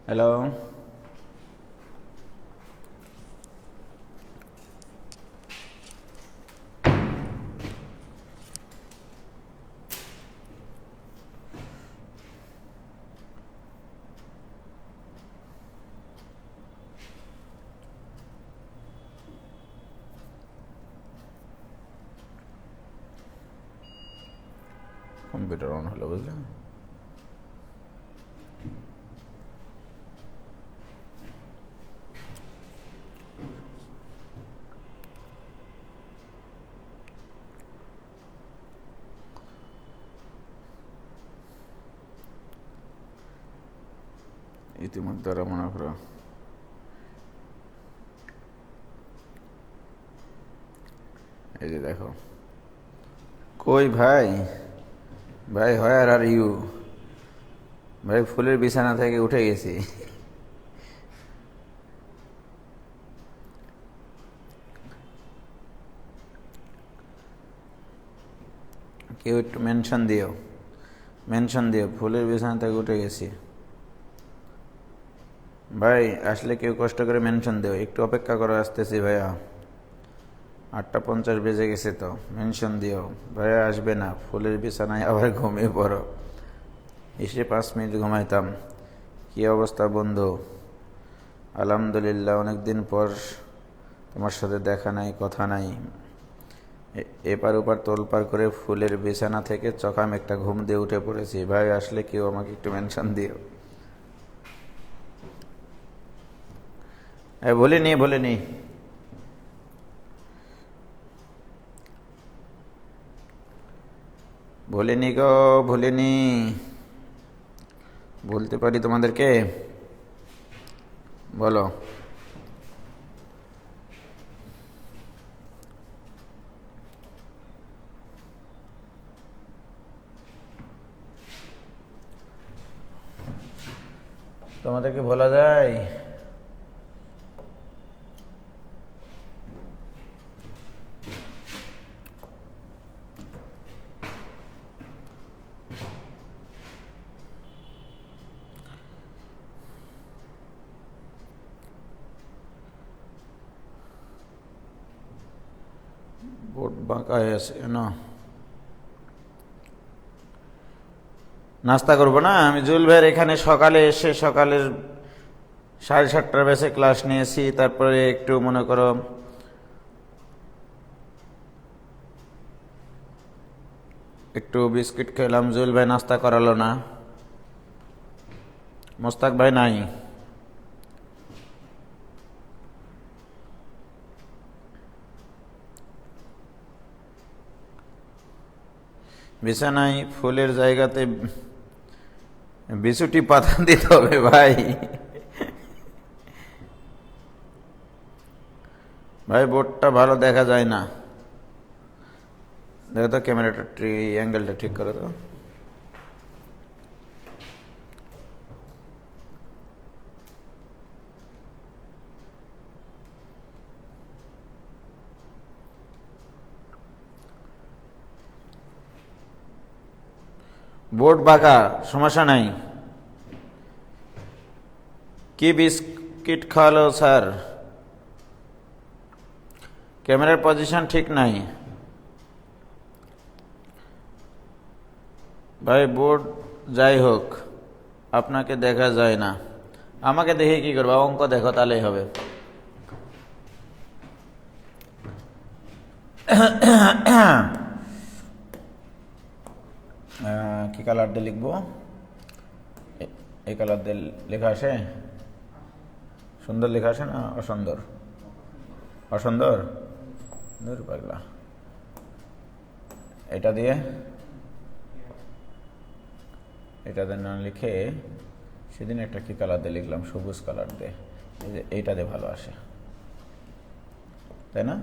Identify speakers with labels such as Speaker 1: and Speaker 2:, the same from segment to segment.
Speaker 1: Hello. Computer on হলো, বুঝলেন? ইতিমধ্যে ওরা মনে করো এই যে দেখো, কই ভাই, ভাই হোয়ার আর ইউ, ভাই ফুলের বিছানা থেকে উঠে গেছি। কেউ একটু মেনশন দিও, মেনশন দিও, ফুলের বিছানা থেকে উঠে গেছি। ভাই আসলে কেউ কষ্ট করে মেনশন দিও, একটু অপেক্ষা করো, আসতেছি ভাইয়া। 8:50 বেজে গেছে তো, মেনশন দিও। ভাইয়া আসবে না, ফুলের বিছানায় আবার ঘুমিয়ে পড়ো। এসে 5 মিনিট ঘুমাইতাম। কি অবস্থা বন্ধু? আলহামদুলিল্লাহ, অনেকদিন পর, তোমার সাথে দেখা নাই, কথা নাই। এপার ওপার তোলপার করে ফুলের বিছানা থেকে চকাম একটা ঘুম দিয়ে উঠে পড়েছি। ভাই আসলে কেউ আমাকে একটু মেনশন দিও। বলিনি বলিনি, ভুলিনি গো, ভুলিনি। বলতে পারি তোমাদেরকে? বলো। তোমাদেরকে বলা যায়? বোট বাঁকা হয়ে আছে না? নাস্তা করবো না আমি? জুল ভাইয়ের এখানে সকালে এসে সকালের 7:30টার বেসে ক্লাস নিয়েছি, তারপরে একটু মনে করো একটু বিস্কিট খেলাম। জুল ভাই নাস্তা করালো না। মোস্তাক ভাই নাই। বিছানায় ফুলের জায়গাতে বিছুটি পাতা দিতে হবে ভাই। ভাই বোর্ডটা ভালো দেখা যায় না, দেখো তো ক্যামেরাটা অ্যাঙ্গেলটা ঠিক করে দাও। বোর্ড বাঁকা, সমস্যা নাই। কি বিস্কিট খাওয়ালো স্যার? ক্যামেরার পজিশন ঠিক নাই ভাই। বোর্ড যাই হোক, আপনাকে দেখা যায় না। আমাকে দেখে কি করবো? অঙ্ক দেখো, তাহলেই হবে। কি কালার দিয়ে লিখবো? এই কালার দিয়ে লেখা আসে? সুন্দর লেখা আসে না অসুন্দর? অসুন্দর, দূর পাগলা। এটা দিয়ে না লিখে সেদিন একটা কি কালার দিয়ে লিখলাম, সবুজ কালার দিয়ে। এইটা দিয়ে ভালো আসে, তাই না?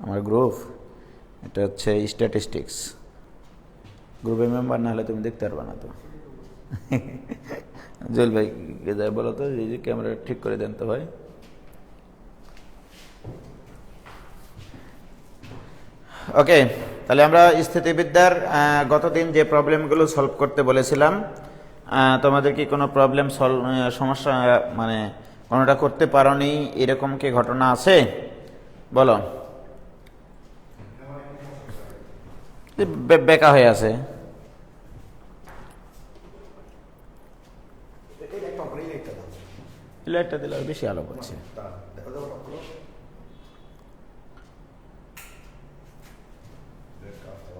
Speaker 1: আমার গ্রুপ এটা হচ্ছে স্ট্যাটিস্টিক্স। গ্রুপের মেম্বার না হলে তুমি দেখতে পারবে না তো। জল ভাইকে যাই বলো তো, এই যে ক্যামেরা ঠিক করে দেন তো ভাই। ওকে। তাহলে আমরা স্থিতিবিদ্যার গতদিন যে প্রবলেমগুলো সলভ করতে বলেছিলাম, তোমাদের কি কোনো প্রবলেম সমস্যা মানে কোনোটা করতে পারোনি এরকম কি ঘটনা আছে? বলো। বেকা হয়ে আছে। লাইটটা দিলে বেশি আলো করছে।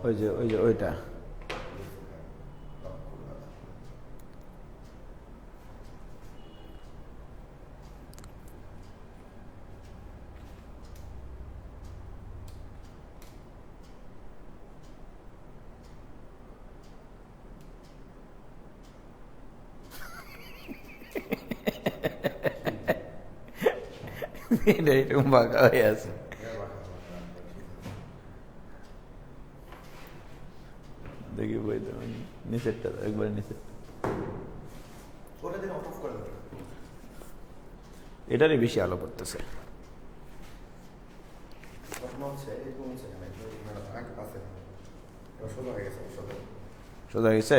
Speaker 1: ওইটা এরকম বাঁকা হয়ে আছে। দেখি বই তো নিচেরটা একবার নিচে, এটারই বেশি আলো পড়তেছে। সোজা গেছে।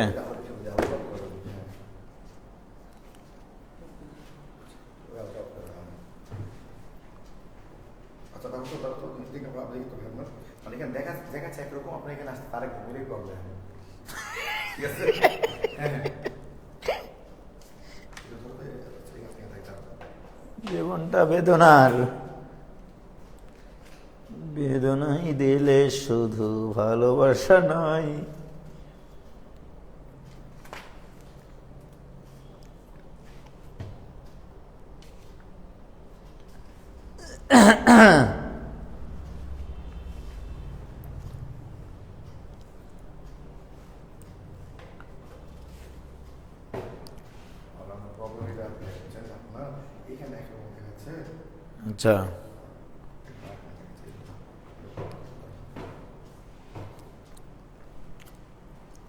Speaker 1: জীবনটা বেদনার, বেদনাই দিলে শুধু ভালোবাসা নয়। আচ্ছা,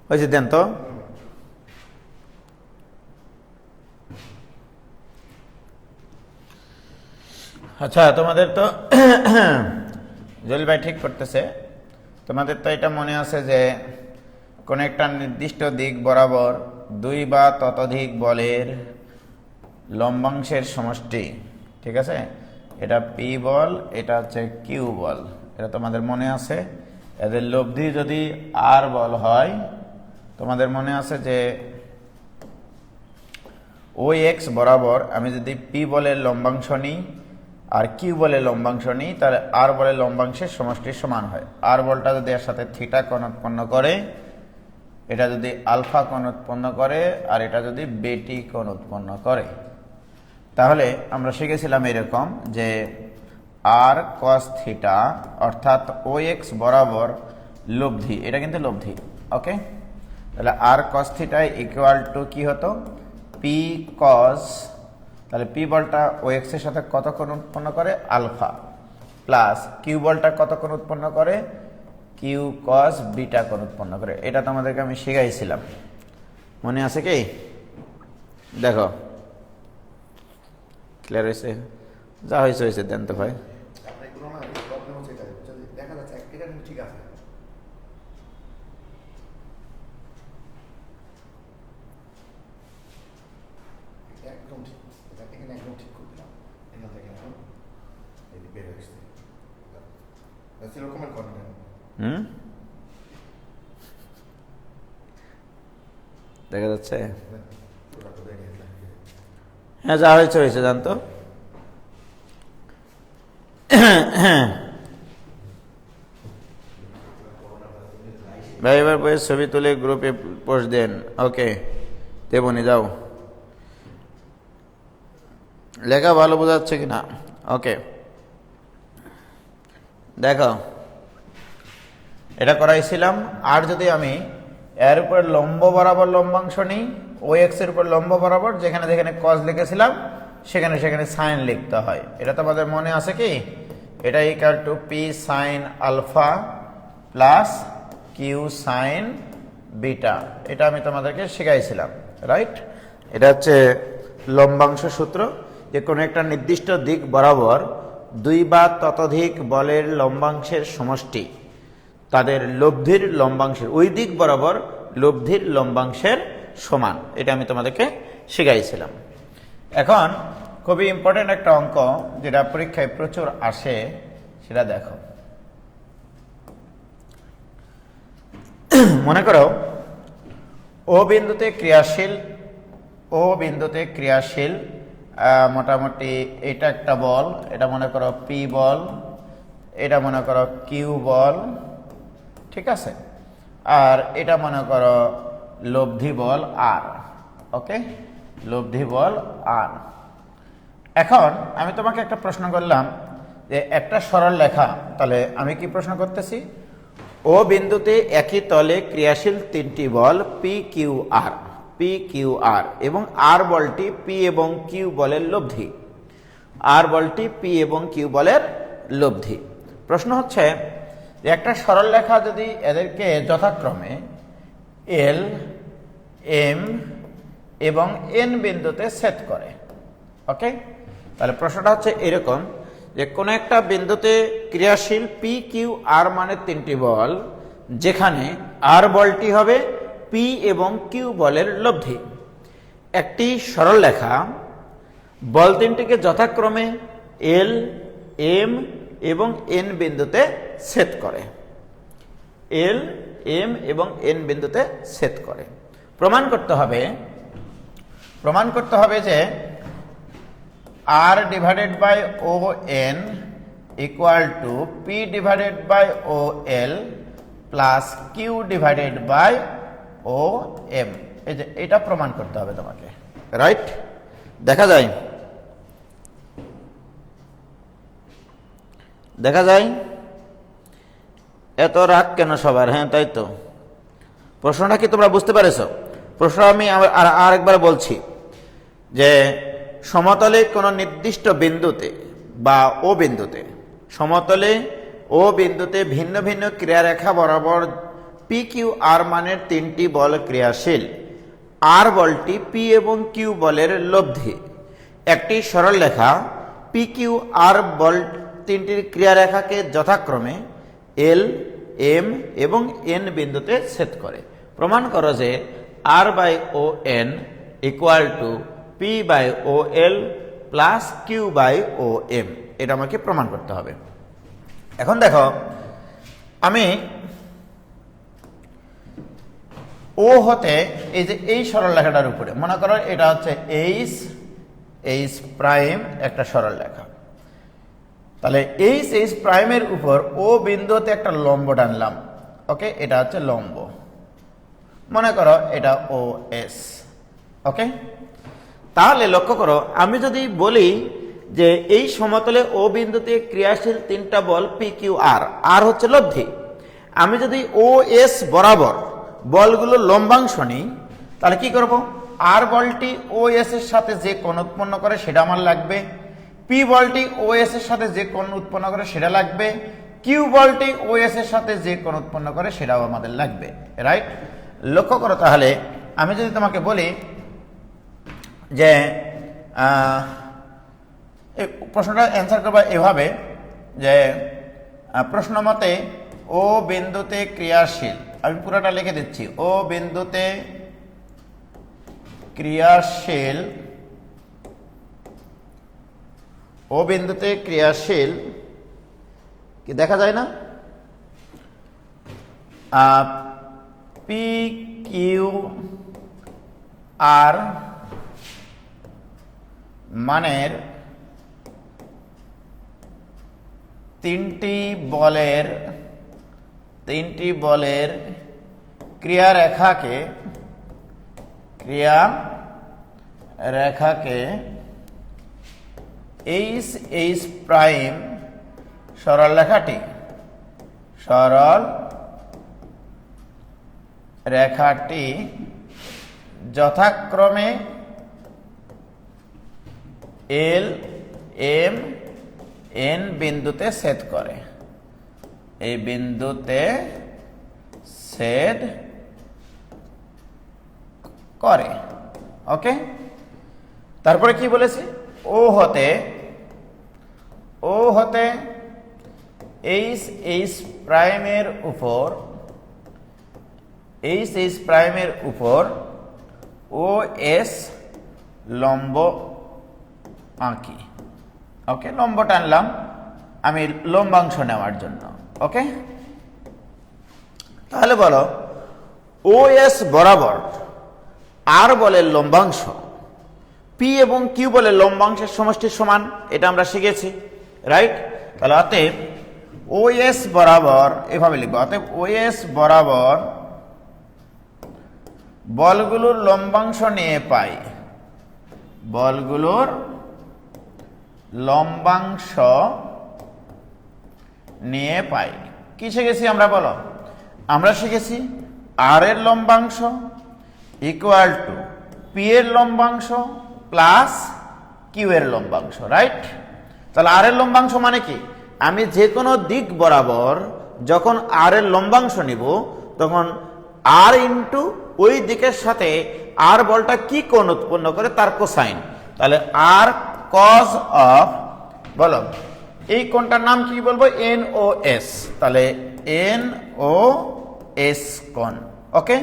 Speaker 1: হয়েছে দেন তো। আচ্ছা, তোমাদের তো জলিল ভাই ঠিক করতেছে। তোমাদের তো এটা মনে আছে যে কোন একটা নির্দিষ্ট দিক বরাবর দুই বা ততোধিক বলের লম্বাংশের সমষ্টি, ঠিক আছে? এটা পি বল, এটা হচ্ছে কিউ বল, এটা তোমাদের মনে আছে। এদের লব্ধি যদি আর বল হয়, তোমাদের মনে আছে যে ওই এক্স বরাবর আমি যদি পি বলের লম্বাংশ নিই আর কিউ বলের লম্বাংশ নিই, তাহলে আর বলের লম্বাংশের সমষ্টির সমান হয়। আর বলটা যদি এর সাথে থিটা কোণ উৎপন্ন করে, এটা যদি আলফা কোণ উৎপন্ন করে, আর এটা যদি বেটি কোণ উৎপন্ন করে, তাহলে আমরা শিখেছিলাম এরকম যে আর কস থিটা অর্থাৎ ও এক্স বরাবর লব্ধি, এটা কিন্তু লব্ধি, ওকে? তাহলে আর কস থিটা ইকুয়াল টু কি হতো? পি কস, তাহলে পি বলটা ও এক্স এর সাথে কত কোণ উৎপন্ন করে? আলফা, প্লাস কিউ বলটা কত কোণ উৎপন্ন করে? কিউ কস বিটা কোণ উৎপন্ন করে। এটা তোমাদেরকে আমি শিখাইছিলাম, মনে আছে কি? দেখো ক্লিয়ার হয়েছে? যা হয়েছে হয়েছে, দেন তো ভাই। দেখা যাচ্ছে? হ্যাঁ, যা হয়েছে হয়েছে, জানতো। ভাই এবার বইয়ের ছবি তুলে গ্রুপে পোস্ট দেন। ওকে, দেবনি, যাও। লেখা ভালো বোঝাচ্ছে কিনা? ওকে, দেখো এটা করাইছিলাম। আর যদি আমি এর উপর লম্ব বরাবর লম্বাংশ নিই, ও এক্স এর উপর লম্ব বরাবর, যেখানে যেখানে কস লিখেছিলাম সেখানে সেখানে সাইন লিখতে হয়। এটা তোমাদের মনে আছে কি? এটা equal to P sine alpha plus Q sine beta, এটা আমি তোমাদেরকে শিখাইছিলাম, রাইট? এটা হচ্ছে লম্বাংশ সূত্র, যে কোনো একটা নির্দিষ্ট দিক বরাবর দুই বা ততোধিক বলের লম্বাংশের সমষ্টি। তাদের লব্ধির লম্বাংশের ওই দিক বরাবর লব্ধির লম্বাংশের সমান। এটা আমি তোমাদেরকে শিখাইছিলাম। এখন খুবই ইম্পর্টেন্ট একটা অঙ্ক যেটা পরীক্ষায় প্রচুর আসে, সেটা দেখো। মনে করো ও বিন্দুতে ক্রিয়াশীল মোটামুটি এটা একটা বল, এটা মনে করো পি বল, এটা মনে করো কিউ বল, ঠিক আছে, আর এটা মনে করো লব্ধি বল আর। ওকে, লব্ধি বল আর। এখন আমি তোমাকে একটা প্রশ্ন করলাম যে একটা সরল রেখা, তাহলে আমি কি প্রশ্ন করতেছি, ও বিন্দুতে একই তলে ক্রিয়াশীল তিনটি বল পি কিউ আর এবং আর বলটি পি এবং কিউ বলের লব্ধি, আর বলটি পি এবং কিউ বলের লব্ধি। প্রশ্ন হচ্ছে যে একটা সরল রেখা যদি এদেরকে যথাক্রমে এল, এম এবং এন বিন্দুতে ছেদ করে। ওকে, তাহলে প্রশ্নটা হচ্ছে এরকম যে কোনো একটা বিন্দুতে ক্রিয়াশীল পি কিউ আর মানে তিনটি বল, যেখানে আর বলটি হবে পি এবং কিউ বলের লব্ধি। একটি সরল রেখা বল তিনটিকে যথাক্রমে এল, এম এবং এন বিন্দুতে ছেদ করে। এল, এম এবং এন বিন্দুতে ছেদ করে। প্রমাণ করতে হবে যে R divided by ON equal to P divided by OL plus Q divided by OM। এই যে এটা প্রমাণ করতে হবে তোমাকে, রাইট? দেখা যায় এত রাগ কেন সবার? হ্যাঁ, তাই তো। প্রশ্নটা কি তোমরা বুঝতে পেরেছো? প্রশ্ন আমি আরেকবার বলছি যে সমতলে কোনো নির্দিষ্ট বিন্দুতে বা ও বিন্দুতে, সমতলে ও বিন্দুতে ভিন্ন ভিন্ন ক্রিয়ারেখা বরাবর পি কিউ আর মানের তিনটি বল ক্রিয়াশীল, আর বলটি পি এবং কিউ বলের লব্ধি। একটি সরল রেখা পি কিউ আর বল তিনটির ক্রিয়ারেখাকে যথাক্রমে এল, এম এবং এন বিন্দুতে ছেদ করে। প্রমাণ করো যে R by O N equal to P by O L plus Q by O M. এটা আমাকে প্রমাণ করতে হবে। এখন দেখো, আমি ও হতে এই যে এই সরল রেখাটার উপরে মনে করো এটা হচ্ছে এইচ প্রাইম একটা সরল রেখা, তাহলে এইচ প্রাইমের উপর ও বিন্দুতে একটা লম্ব টানলাম। ওকে, এটা হচ্ছে লম্ব, মনে করো এটা ও এস। ওকে, তাহলে লক্ষ্য করো, আমি যদি বলি যে এই সমতলে ও বিন্দুতে ক্রিয়াশীল তিনটা বল পি কিউ আর হচ্ছে লব্ধি, আমি যদি ও এস বরাবর বলগুলো লম্বাংশ নিই, তাহলে কি করব, আর বলটি ও এস এর সাথে যে কোণ উৎপন্ন করে সেটা আমার লাগবে, পি বলটি ও এস এর সাথে যে কোণ উৎপন্ন করে সেটা লাগবে, কিউ বলটি ও এস এর সাথে যে কোণ উৎপন্ন করে সেটাও আমাদের লাগবে, রাইট? লক্ষ্য করো, তাহলে আমি যদি তোমাকে বলি যে এই প্রশ্নটা অ্যান্সার করবা এভাবে যে প্রশ্ন মতে ও বিন্দুতে ক্রিয়াশীল, আমি পুরোটা লিখে দিচ্ছি, ও বিন্দুতে ক্রিয়াশীল কি দেখা যায় না, পি কিউ আর মানের তিনটি বলের ক্রিয়ারেখাকে এইচ প্রাইম সরল রেখাটি যথাক্রমে এল, এম, এন বিন্দুতে ছেদ করে। এই বিন্দুতে ছেদ করে। ওকে, তারপরে কি বলেছি, ও হতে এইচ প্রাইমের উপর ও এস লম্ব আঁকি। ওকে, লম্ব টানলাম আমি লম্বাংশ নেওয়ার জন্য। ওকে, তাহলে বলো ও এস বরাবর আর বলে লম্বাংশ, পি এবং কিউ বলে লম্বাংশের সমষ্টির সমান, এটা আমরা শিখেছি, রাইট? তাহলে অতএব ও এস বরাবর এভাবে লিখবো, অতএব ও এস বরাবর বলগুলোর লম্বাংশ নিয়ে পাই, বলগুলোর লম্বাংশ নিয়ে পাই। কি শিখেছি আমরা বলো? আমরা শিখেছি আর এর লম্বাংশ ইকুয়াল টু পি এর লম্বাংশ প্লাস কিউ এর লম্বাংশ, রাইট? তাহলে আর এর লম্বাংশ মানে কি? আমি যে কোনো দিক বরাবর যখন আর এর লম্বাংশ নিব তখন আর ইন্টু ওই দিকের সাথে আর বলটা কি কোণ উৎপন্ন করে তার কোসাইন। তাহলে আর কজ অফ, বলো এই কোণটার নাম কি বলবো? N O S. তাহলে এন ও এস কোণ। ওকে,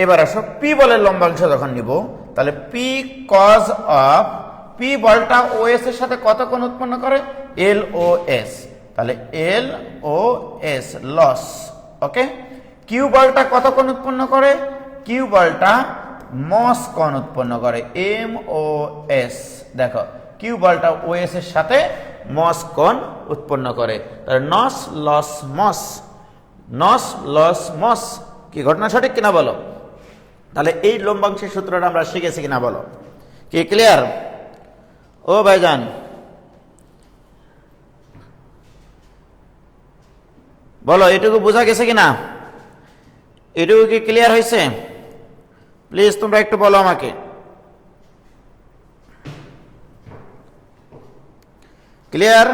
Speaker 1: এবার আসো পি বলের লম্বাংশ যখন নিব তাহলে পি কজ অফ, পি বলটা ও এস এর সাথে কত কোণ উৎপন্ন করে? এল ও এস। তাহলে এল ও এস লস। ওকে, কিউ বলটা কত কোণ উৎপন্ন করে? কিউ বলটা মস কোণ উৎপন্ন করে, এম ও এস। দেখো কিউ বলটা ও এস এর সাথে মস কোণ উৎপন্ন করে। তাহলে নস লস মস, নস লস মস। কি ঘটনা সঠিক কিনা বলো? তাহলে এই লম্বাংশের সূত্রটা আমরা শিখেছি কিনা বলো? কি ক্লিয়ার? ও ভাইজান বলো, এটুকু বোঝা গেছে কিনা? এটুকু কি ক্লিয়ার হয়েছে? প্লিজ তোমরা একটু বলো আমাকে। ক্লিয়ার?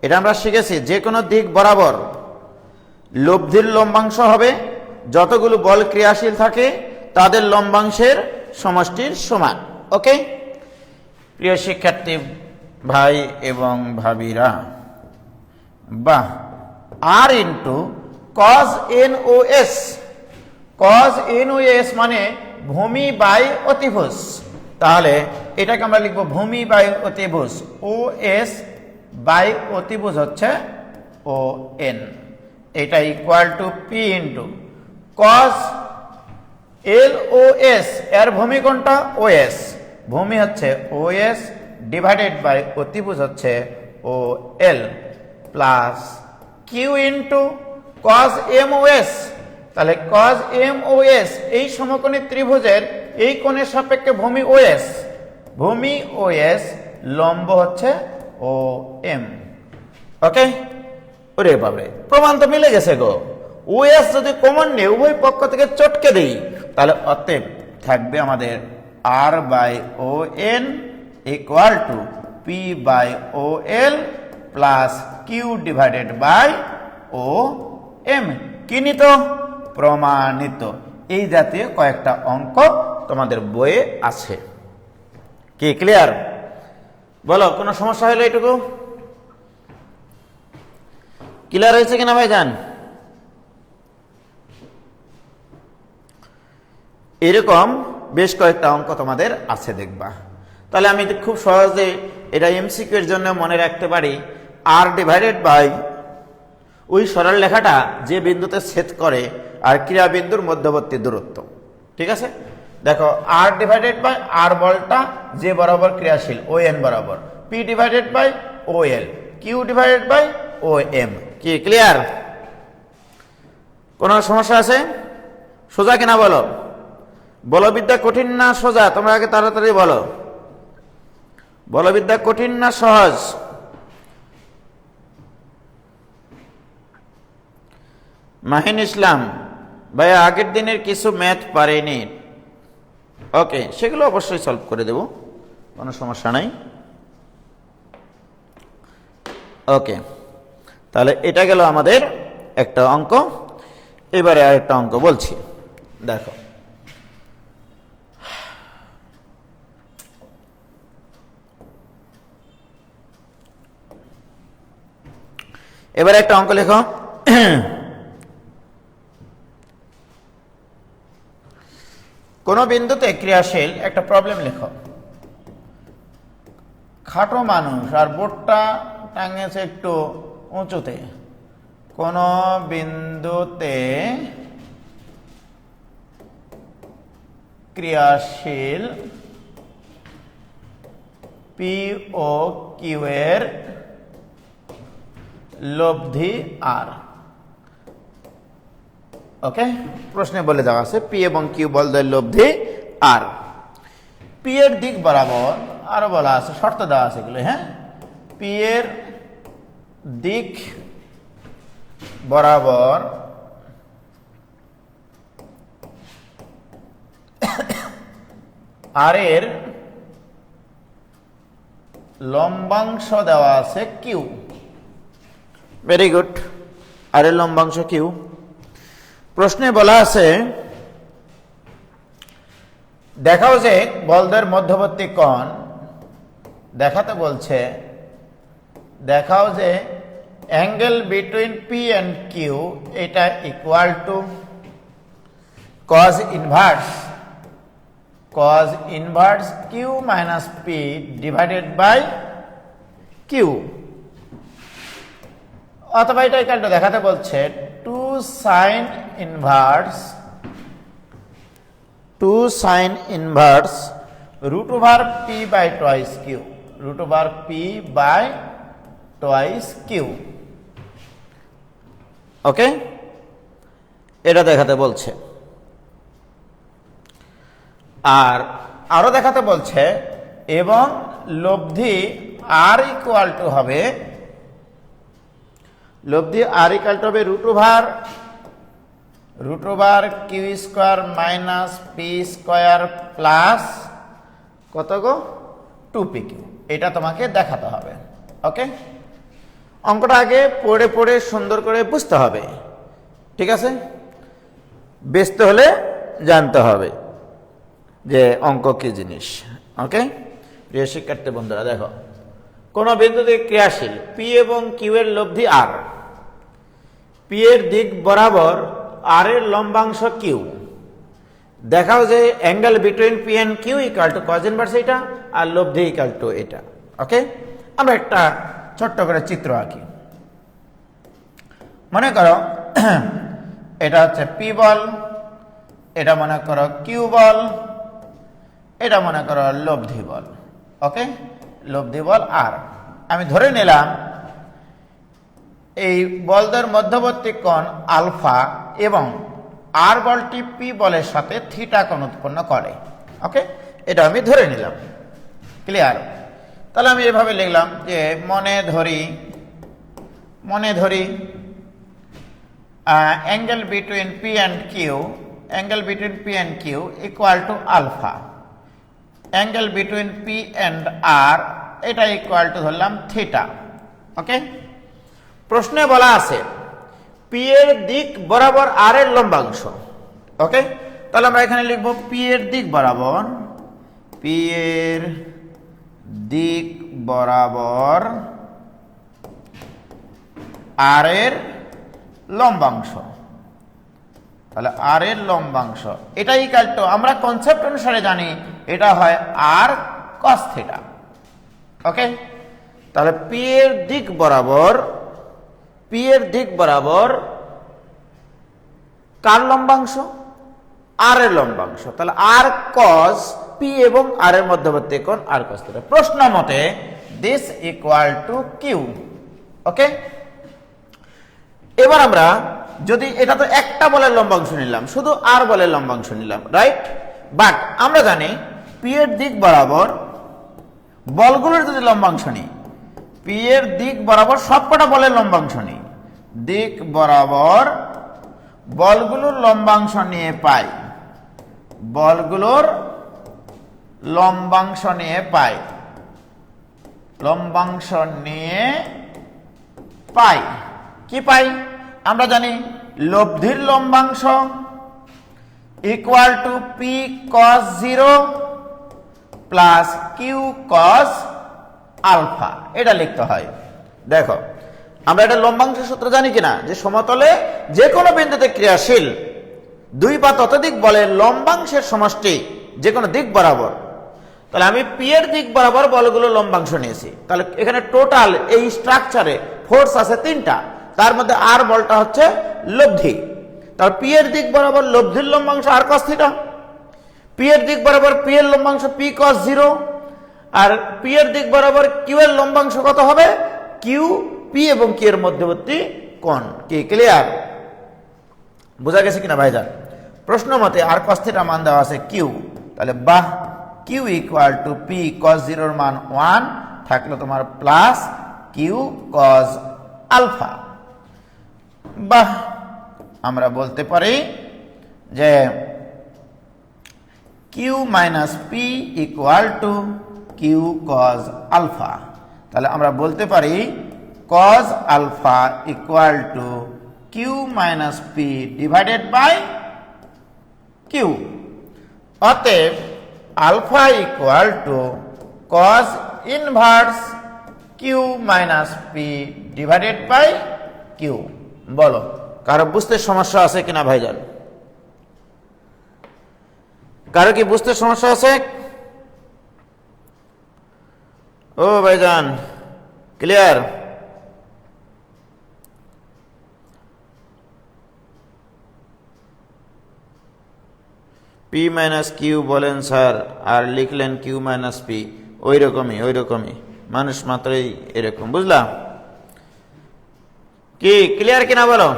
Speaker 1: এটা আমরা শিখেছি যে কোনো দিক বরাবর লব্ধির লম্বাংশ হবে যতগুলো বল ক্রিয়াশীল থাকে তাদের লম্বাংশের সমষ্টির সমান। ওকে, প্রিয় শিক্ষার্থী ভাই এবং ভাবিরা, বাহ, R into cos N O S, cos N O S মানে ভূমি বাই অতিভুজ। তাহলে এটাকে আমরা লিখবো ভূমি বাই অতিভুজ, ও এস বাই অতিভুজ হচ্ছে ও এন। এটা equal to P into cos L O S, এর ভূমি কোনটা? ও এস, ভূমি হচ্ছে ও এস ডিভাইডেড বাই অতিভুজ হচ্ছে O L plus Q into cos M O S. তাহলে কজ এম ও এস এই সমকোণী ত্রিভুজের এই কোণের সাপেক্ষে ভূমি ও এস, ভূমি ও এস, লম্ব হচ্ছে ও এম। ওকে, ওরে বাবরে, প্রমাণ তো মিলে গেছে গো। ও এস যদি কমন নিয়ে উভয় পক্ষ থেকে চটকে দিই তাহলে অতএব থাকবে আমাদের R by O N equal to P by O L plus Q divided by O M. কি নিত? প্রমাণিত। এই জাতীয় কয়েকটা অঙ্ক তোমাদের বইয়ে আছে। কি ক্লিয়ার? বলো, কোনো সমস্যা হলো? এটুকু ক্লিয়ার হয়েছে কিনা ভাইজান? এরকম বেশ কয়েকটা অঙ্ক তোমাদের আছে, দেখবা। তাহলে আমি খুব সহজে এটা এমসিকিউ এর জন্য মনে রাখতে পারি, আর ডিভাইডেড বাই ওই সরল লেখাটা যে বিন্দুতে ছেদ করে আর ক্রিয়া বিন্দুর মধ্যবর্তী দূরত্ব। ঠিক আছে, দেখো আর ডিভাইডেড বাই আর বলটা যে বরাবর ক্রিয়াশীল ও এন বরাবর, P divided by O L, Q divided by O M. কি ক্লিয়ার? কোন সমস্যা আছে? সোজা কিনা বলো? বলবিদ্যা কঠিন না সোজা? তোমরা আগে তাড়াতাড়ি বলো, বলবিদ্যা কঠিন না সহজ? মাহিন ইসলাম ভাইয়া আগের দিনের কিছু ম্যাথ পারেনি। ওকে, সেগুলো অবশ্যই সলভ করে দেব, কোনো সমস্যা নাই। ওকে, তাহলে এটা গেল আমাদের একটা অঙ্ক। এবারে আরেকটা অঙ্ক বলছি, দেখো। এবার একটা অঙ্ক লেখো। কোন বিন্দুতে ক্রিয়াশীল একটা প্রবলেম লেখো। খাটো মানুষ আর বোর্ডটা টাঙিয়েছে একটু উঁচুতে। কোন বিন্দুতে ক্রিয়াশীল পি ও কিউ এর লব্ধি আর। ওকে, প্রশ্নে বলে দেওয়া আছে পি এবং কিউ বলদের লব্ধি আর। পি এর দিক বরাবর আরো বলা আছে, শর্ত দেওয়া আছে এগুলো। হ্যাঁ, পি এর দিক বরাবর আর এর লম্বাংশ দেওয়া আছে কিউ। ভেরি গুড, আর এর লম্বাংশ কিউ। প্রশ্নে বলা আছে দেখাও যে বলদের মধ্যবর্তী কোণ দেখাতে বলছে। দেখাও যে angle between P and Q এটা equal to cos inverse q minus p divided by q, অথবা এটা ইকুয়াল দেখাতে বলছে 2 sin inverse root over p by twice q, root over p by twice q। ওকে, এটা দেখাতে বলছে। আর আরো দেখাতে বলছে এবং লব্ধি আর ইকুয়াল টু হবে, লব্ধি আর ইকুয়াল টু হবে root over Q square minus P square plus কত গো 2p কিউ। এটা তোমাকে দেখাতে হবে। ওকে, অঙ্কটা আগে পড়ে পড়ে সুন্দর করে বুঝতে হবে। ঠিক আছে, বুঝতে হলে জানতে হবে যে অঙ্ক কি জিনিস। ওকে, প্রিয় শিক্ষার্থী বন্ধুরা, দেখো কোন বিন্দুতে ক্রিয়াশীল পি এবং কিউ এর লব্ধি আর, পি এর দিক বরাবর আর এর লম্বাংশ কিউ। দেখাও যে angle between P and Q equal to cos inverse এটা, আর লব্ধি ইকুয়াল টু এটা। ওকে, আমরা একটা ছোট্ট করে চিত্র আঁকি। মনে করো এটা হচ্ছে পি বল, এটা মনে করো কিউ বল, এটা মনে করো লব্ধি বল। ওকে, লব্ধি বল আর। আমি ধরে নিলাম এই বলদের মধ্যবর্তী কোণ আলফা এবং আর বলটি পি বলের সাথে থিটা কোণ উৎপন্ন করে। ওকে, এটা আমি ধরে নিলাম। ক্লিয়ার? তাহলে আমি এভাবে লিখলাম যে মনে ধরি angle between P and Q equal to alpha, angle between P and R এটা ইকুয়াল টু ধরলাম থিটা। ওকে, প্রশ্নে বলা আছে পি এর দিক বরাবর আর এর লম্বাংশ। ওকে, তাহলে আমরা এখানে লিখব পি এর দিক বরাবর আর এর লম্বাংশ। তাহলে আর এর লম্বাংশ এটা ইকুয়াল টু, আমরা কনসেপ্ট অনুসারে জানি এটা হয় আর কস থিটা। ওকে, তাহলে পি এর দিক বরাবর কার লম্বাংশ? আর এর লম্বাংশ। তাহলে আর কস পি এবং আর এর মধ্যবর্তী কোণ আর কস থিটা। প্রশ্ন মতে দিস ইকুয়াল টু কিউ। ওকে, এবার আমরা যদি এটা তো একটা বলের লম্বাংশ নিলাম, শুধু আর বলের লম্বাংশ নিলাম, রাইট? বাট আমরা জানি পি এর দিক বরাবর বলগুলোর যদি লম্বাংশ নিই, পি এর দিক বরাবর সবকটা বলের লম্বাংশ নিই, দিক বরাবর বলগুলোর লম্বাংশ নিয়ে পাই, কি পাই? আমরা জানি লব্ধির লম্বাংশ equal to P cos 0 plus Q cos alpha, এটা লিখতে হয়। দেখো আমরা এটা লম্বাংশ সূত্র জানি কিনা, যে সমতলে যে কোনো বিন্দুতে ক্রিয়াশীল দুই বা ততোধিক বলের লম্বাংশের সমষ্টি যে কোনো দিক বরাবর। তাহলে আমি পি এর দিক বরাবর বলগুলো লম্বাংশ নিয়েছি। তাহলে এখানে টোটাল এই স্ট্রাকচারে ফোর্স আছে 3টা, তার মধ্যে আর বলটা হচ্ছে লব্ধি। তাহলে পি এর দিক বরাবর লব্ধির লম্বাংশ আর cos থিটা, পি এর দিক বরাবর পি এর লম্বাংশ পি cos 0, আর পি এর দিক বরাবর কিউ এর লম্বাংশ কত হবে, কিউ পি এবং কি এর মধ্যবর্তী কোণ। কি ক্লিয়ার? বোঝা গেছে কিনা ভাইজান? প্রশ্ন মতে আর cos থিটা মান দেওয়া আছে কিউ, তাহলে বাহ Q equal to P cos 0 এর মান 1 থাকলো তোমার প্লাস কিউ cos আলফা। বাহ, আমরা বলতে পারি যে Q minus P equal to Q cos alpha. তাহলে আমরা বলতে পারি cos alpha equal to Q minus P divided by Q. অতএব alpha equal to cos inverse Q minus P divided by Q. বলো, কারো বুঝতে সমস্যা আছে কিনা ভাইজান? কারো কি বুঝতে সমস্যা আছে? ও ভাইজান ক্লিয়ার? পি মাইনাস কিউ বলেন স্যার, আর লিখলেন কিউ মাইনাস পি। ওই রকমই মানুষ মাত্রই এরকম, বুঝলাম? কি ক্লিয়ার কিনা বলো?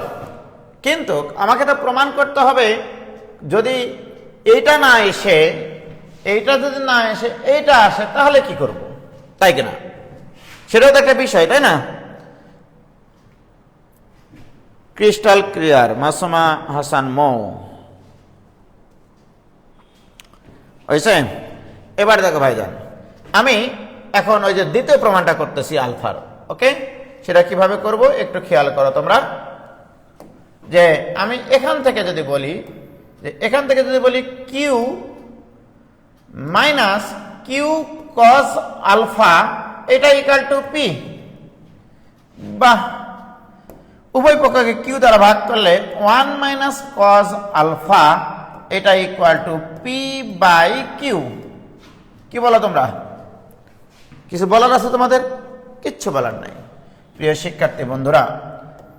Speaker 1: কিন্তু আমাকে তো প্রমাণ করতে হবে, যদি এইটা না এসে এইটা যদি না এসে এইটা আসে তাহলে কি করব, তাই কিনা? সেটাও তো একটা বিষয়, তাই না? Crystal clear. মাসুমা হাসান মৌ হয়েছে? এবার দেখো ভাইজান, আমি এখন ওই যে দ্বিতীয় প্রমাণটা করতেছি আলফার। ওকে, সেটা কিভাবে করব একটু খেয়াল করো তোমরা। যে আমি এখান থেকে যদি বলি Q minus Q cos alpha, এটা ইকুয়াল টু পি। বাহ, উভয় পক্ষকে কিউ দ্বারা ভাগ করলে 1 মাইনাস cos আলফা, এটা equal to P by Q. কি বলো তোমরা? কিছু বলার আছে তোমাদের? কিচ্ছু বলার নাই। প্রিয় শিক্ষার্থী বন্ধুরা,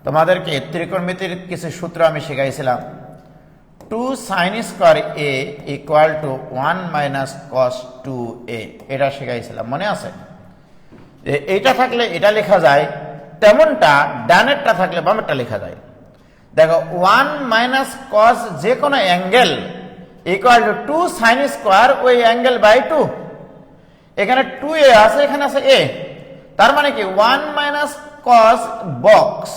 Speaker 1: তোমাদেরকে ত্রিকোণমিতির কিছু সূত্র আমি শিখাইছিলাম। 2 sin square A equal to 1 minus cos 2a, এটা শিখাইছিলাম, মনে আছে? যে এইটা থাকলে এটা লেখা যায়, তেমনটা ডানেরটা থাকলে বামেরটা লেখা যায়। দেখো 1 মাইনাস cos যে কোনো angle equal to 2 sin square ওই অ্যাঙ্গেল বাই 2। এখানে 2a আছে, এখানে আছে a, তার মানে কি 1 মাইনাস cos বক্স,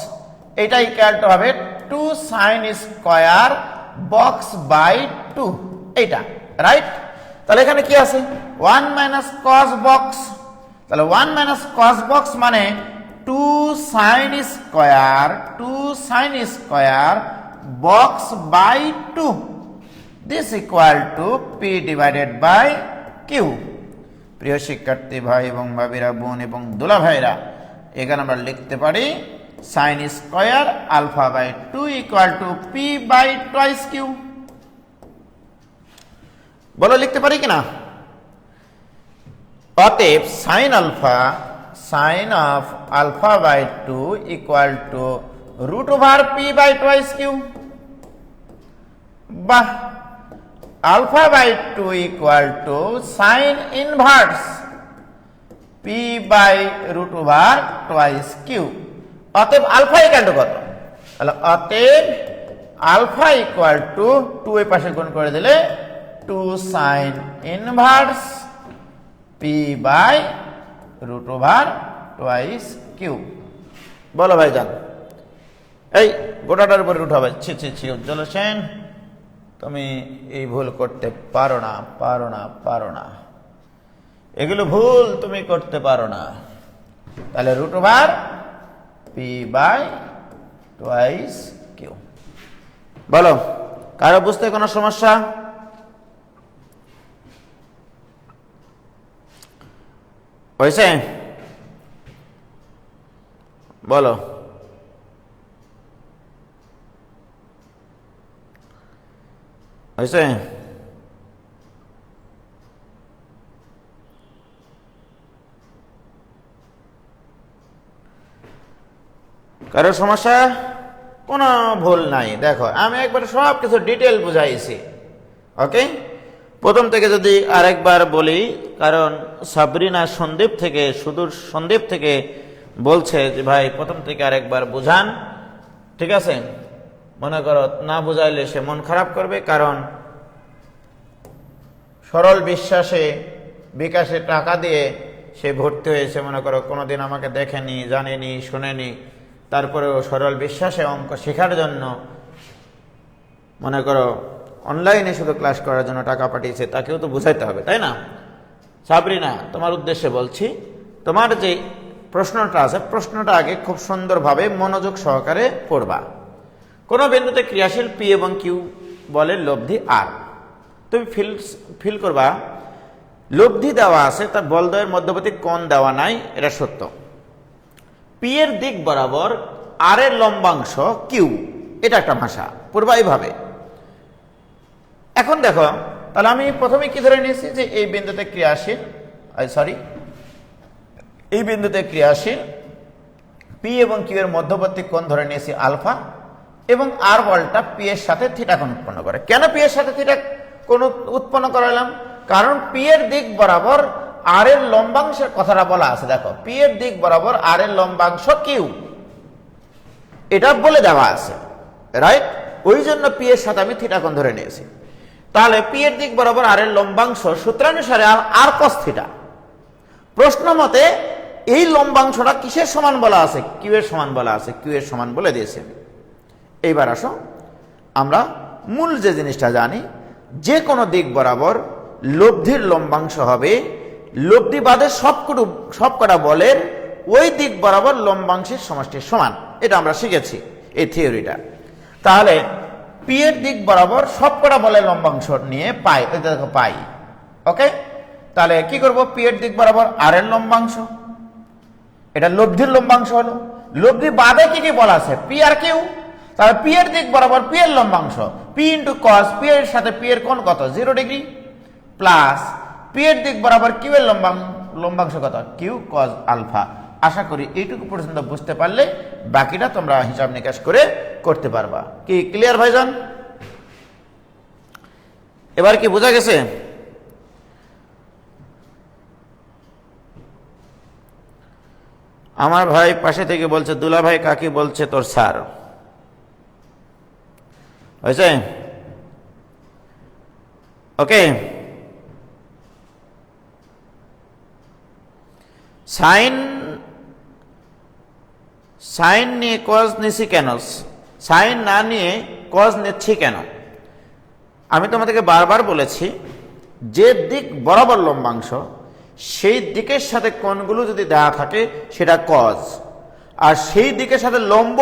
Speaker 1: এটা ইকুয়াল টু হবে 2 sin স্কোয়ার বক্স বাই 2, এইটা রাইট? তাহলে এখানে কি আছে 1 মাইনাস cos বক্স, তাহলে 1 মাইনাস cos বক্স মানে 2 sin square box by 2, this equal to P divided by Q. প্রিয় শিক্ষার্থী ভাই এবং ভাবিরা, বোন এবং দুলা ভাইরা, এখানে আমরা লিখতে পারি sin square alpha by 2 equal to P by twice Q. বলো লিখতে পারি কিনা? অতএব sin of alpha by 2 equal to root over P by twice Q. বাহ, alpha by 2 equal to sin inverse P by root over twice Q. অতএব alpha equal to কত? তাহলে অতএব আলফা ইকুয়াল টু 2 এর পাশে গুণ করে দিলে 2 sin inverse P by root over twice Q. বলো ভাইজান, এই গোটাটার উপরে রুট হবে? ছি উজ্জ্বল সেন, তুমি এই ভুল করতে পারো না, এগুলো ভুল তুমি করতে পারো না। তাহলে root over P by twice Q. বলো, কারো বুঝতে কোনো সমস্যা? হয়েছে? বলো। হয়েছে? কারো সমস্যা? কোনো ভুল নাই। দেখো আমি একবার সব কিছু ডিটেল বুঝাইছি। ওকে, প্রথম থেকে যদি আরেকবার বলি, কারণ সাবরিনা সন্দীপ থেকে, সুদূর সন্দীপ থেকে বলছে যে ভাই প্রথম থেকে আরেকবার বুঝান। ঠিক আছে, মনে করো না বুঝাইলে সে মন খারাপ করবে, কারণ সরল বিশ্বাসে বিকাশে টাকা দিয়ে সে ভর্তি হয়েছে। মনে করো কোনোদিন আমাকে দেখেনি, জানেনি, শোনেনি, তারপরেও সরল বিশ্বাসে অঙ্ক শেখার জন্য মনে করো অনলাইনে শুধু ক্লাস করার জন্য টাকা পাঠিয়েছে, তাকেও তো বুঝাইতে হবে, তাই না? সাবরিনা, তোমার উদ্দেশ্যে বলছি, তোমার যে প্রশ্নটা আছে, প্রশ্নটা আগে খুব সুন্দরভাবে মনোযোগ সহকারে পড়বা। কোনো বিন্দুতে ক্রিয়াশীল পি এবং কিউ বলে লব্ধি আর। তুমি ফিল করবা লব্ধি দেওয়া আছে, তার বলদ্বয়ের মধ্যবর্তী কোণ দেওয়া নাই, এটা সত্য। পি এর দিক বরাবর আর এর লম্বাংশ কিউ, এটা একটা ভাষা, পূর্বা এইভাবে। এখন দেখো, তাহলে আমি প্রথমে কি ধরে নিয়েছি যে এই বিন্দুতে ক্রিয়াশীল, এই বিন্দুতে ক্রিয়াশীল পি এবং কিউ এর মধ্যবর্তী কোণ ধরে নিয়েছি আলফা, এবং আর বলটা পি এর সাথে থিটা কোণ উৎপন্ন করে। কেন পি এর সাথে থিটা কোণ উৎপন্ন করালাম? কারণ পি এর দিক বরাবর আর এর লম্বাংশের কথাটা বলা আছে। দেখো, পি এর দিক বরাবর আর এর লম্বাংশ কিউ, এটা বলে দেওয়া আছে, রাইট? ওই জন্য পি এর সাথে আমি থিটা কোণ ধরে নিয়েছি। তাহলে পি এর দিক বরাবর আর এর লম্বাংশ সূত্রানুসারে আর কস থিটা। প্রশ্ন মতে এই লম্বাংশটা কিসের সমান বলা আছে? কিউ এর সমান বলা আছে, কিউ এর সমান বলে দিয়েছে। এইবার আসো, আমরা মূল যে জিনিসটা জানি, যে কোনো দিক বরাবর লব্ধির লম্বাংশ হবে লব্ধি বাদে সবকটা বলের ওই দিক বরাবর লম্বাংশের সমষ্টির সমান। এটা আমরা শিখেছি এই থিওরিটা। তাহলে পি এর দিক বরাবর সবকটা বলের লম্বাংশ নিয়ে পাই, এটা দেখো পাই। ওকে, তাহলে কি করব? পি এর দিক বরাবর আর এর লম্বাংশ, এটা লব্ধির লম্বাংশ হলো। লব্ধি বাদে কি কি বলা আছে? P R Q. তাহলে পি এর দিক বরাবর পি এর লম্বাংশ, পি ইন্টু কস, পি এর সাথে পি এর কোণ কত? 0 ডিগ্রি, প্লাস পি এর দিক বরাবর কিউ এর লম্বাংশ কত? Q cos alpha. আশা করি এইটুকু পর্যন্ত বুঝতে পারলে বাকিটা তোমরা হিসাব নিকাশ করে করতে পারবা। কি ক্লিয়ার ভাইজান? এবার কি বোঝা গেছে? আমার ভাই পাশে থেকে বলছে, দুলা ভাই কাকি বলছে তোর স্যার। হয়েছে? ওকে, সাইন নিয়ে কজ নিছি কেন? সাইন না নিয়ে কজ নিচ্ছি কেন? আমি তোমাদেরকে বারবার বলেছি, যে দিক বরাবর লম্বাংশ সেই দিকের সাথে কোণগুলো যদি দেওয়া থাকে সেটা কজ, আর সেই দিকের সাথে লম্ব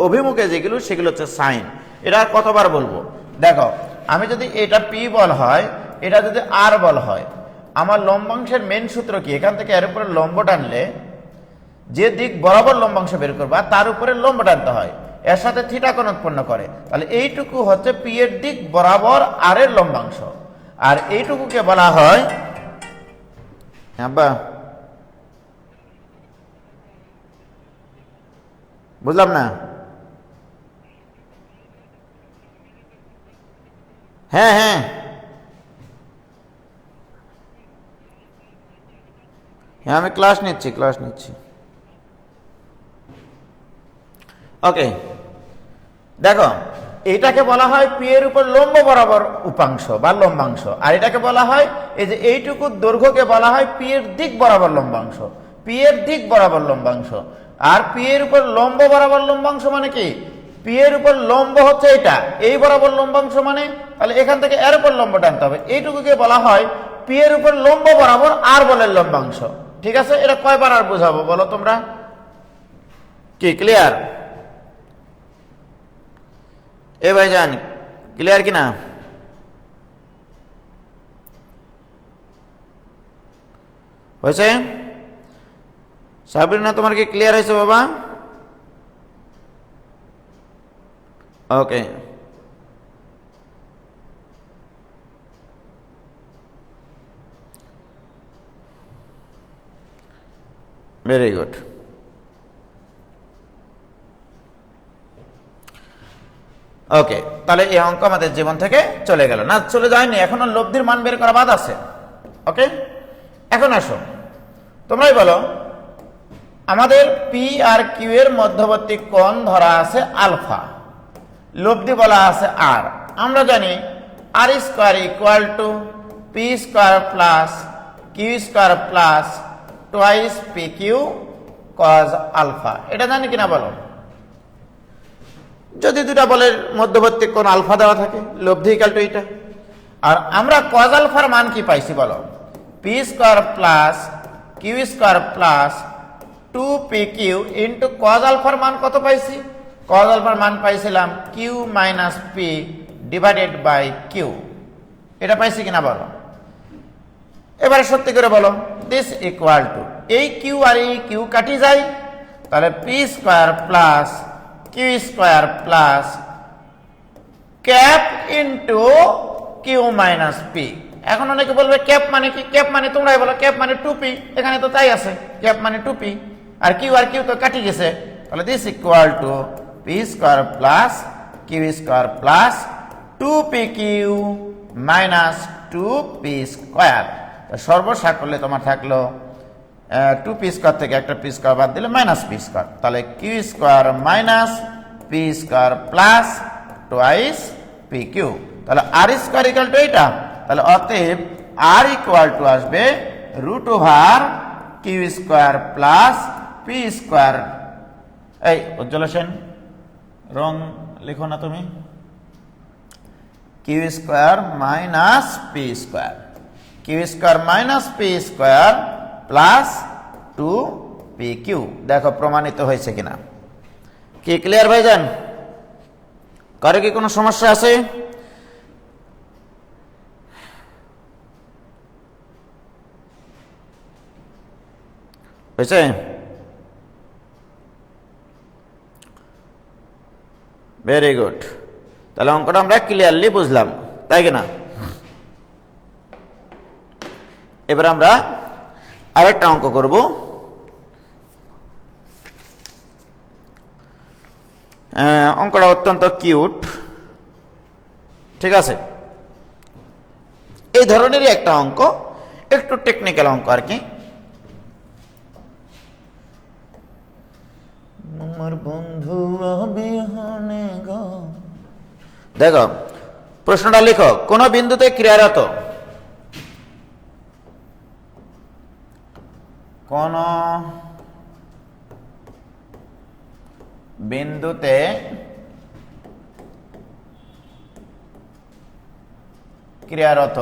Speaker 1: অভিমুখে যেগুলো সেগুলো হচ্ছে সাইন। এটা কতবার বলবো? দেখো, আমি যদি এটা পি বল হয়, এটা যদি আর বল হয়, আমার লম্বাংশের মেন সূত্র কি? এখান থেকে এর উপরে লম্ব টানলে যে দিক বরাবর লম্বাংশ বের করবা তার উপরে লম্ব টানতে হয়, এর সাথে থিটা কোণ উৎপন্ন করে। তাহলে এইটুকু হচ্ছে পি এর দিক বরাবর আর এর লম্বাংশ, আর এইটুকুকে বলা হয়, আব্বা বুঝলাম না? হ্যাঁ হ্যাঁ, হ্যাঁ আমি ক্লাস নিচ্ছি। ওকে, দেখো, এটাকে বলা হয় পি এর উপর লম্ব বরাবর উপাংশ বা লম্বাংশ, আর এটাকে বলা হয়, এই যে এইটুকু দৈর্ঘ্যকে বলা হয় পি এর দিক বরাবর লম্বাংশ। পি এর দিক বরাবর লম্বাংশ, আর পি এর উপর লম্ব বরাবর লম্বাংশ মানে কি? পি এর উপর লম্ব হচ্ছে এটা, এই বরাবর লম্বাংশ মানে, তাহলে এখান থেকে এর উপর লম্ব টানতে হবে। এইটুকুকে বলা হয় পি এর উপর লম্ব বরাবর আর বলের লম্বাংশ। ঠিক আছে, এটা কয়বার আর বোঝাবো বলো তোমরা? কি ক্লিয়ার? এ ভাইজান ক্লিয়ার কিনা? হয়েছে? সাবরিনা তোমার কি ক্লিয়ার হয়েছে বাবা? ওকে, ভেরি গুড। ওকে, তাহলে এই অঙ্ক আমাদের জীবন থেকে চলে গেল না, চলে যায়নি, এখনো লব্ধির মান বের করা বাদ আছে। ওকে, এখন আসো তোমরাই বলো, আমাদের পি আর কিউ এর মধ্যবর্তী কোণ ধরা আছে আলফা, লব্ধি বলা আছে আর। আমরা জানি R square equal to P square plus Q square plus twice P Q cos alpha. এটা জানি কিনা বলো? যদি দুটা বলের মধ্যবর্তী কোণ আলফা দেওয়া থাকে, লব্ধি ইকুয়াল টু এটা, আর আমরা কজ আলফার মান কি পাইছি বলো? P square plus Q square plus 2pq into cos আলফার মান কত পাইছি? কজ আলফার মান পাইছিলাম Q minus P divided by Q. এটা পাইছি কিনা বলো? এবারে সত্যি করে বলো, দিস ইকুয়াল টু, এই কিউ আর এই কিউ কাটি যায়, তাহলে P square plus Q square plus cap into Q minus P. এখন অনেকে বলবে ক্যাপ মানে কি? ক্যাপ মানে তোমরাই বলো, ক্যাপ মানে 2p, এখানে তো তাই আছে, ক্যাপ মানে 2p, আর কিউ তো কাটি গেছে, তাহলে this equal to P square plus Q square plus 2pq minus 2p square. সর্বসাকল্যে তোমার থাকলো 2p স্কোয়ার থেকে একটা পি স্কোয়ার বাদ দিলে মাইনাস পি স্কোয়ার, তাহলে Q square minus P square plus twice P Q. তাহলে আর স্কোয়ার ইকুয়াল টু এটা, তাহলে অতএব আর ইকুয়াল টু আসবে root over Q square plus P square. এই উজ্জ্বল সেন, রং লিখো না তুমি, Q square minus P square, Q square minus P square plus 2pq। দেখো প্রমাণিত হয়েছে কিনা, কি ক্লিয়ার ভাইজান? কারো কি কোনো সমস্যা আছে? হয়েছে? ভেরি গুড, তাহলে অঙ্কটা আমরা ক্লিয়ারলি বুঝলাম, তাই কিনা? এবার আমরা আরেকটা অঙ্ক করব। অঙ্কটা অত্যন্ত কিউট, ঠিক আছে? এই ধরনেরই একটা অঙ্ক, একটু টেকনিক্যাল অঙ্ক আর কি। আমার বন্ধু অবিহনে গো, দেখো প্রশ্নটা লিখো, কোন বিন্দুতে ক্রিয়ারত, কোন বিন্দুতে ক্রিয়ারত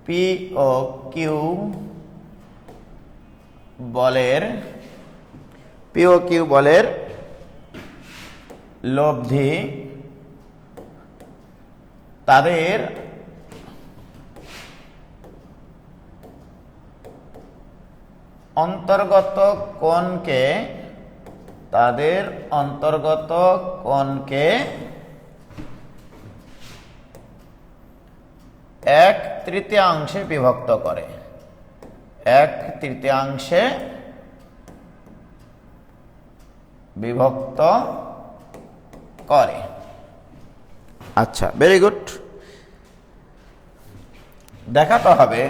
Speaker 1: পি ও কিউ বলের লব্ধি তাদের অন্তর্গত কোণকে এক তৃতীয়াংশে বিভক্ত করে, এক তৃতীয়াংশে বিভক্ত করে। আচ্ছা, ভেরি গুড। দেখাতে হবে,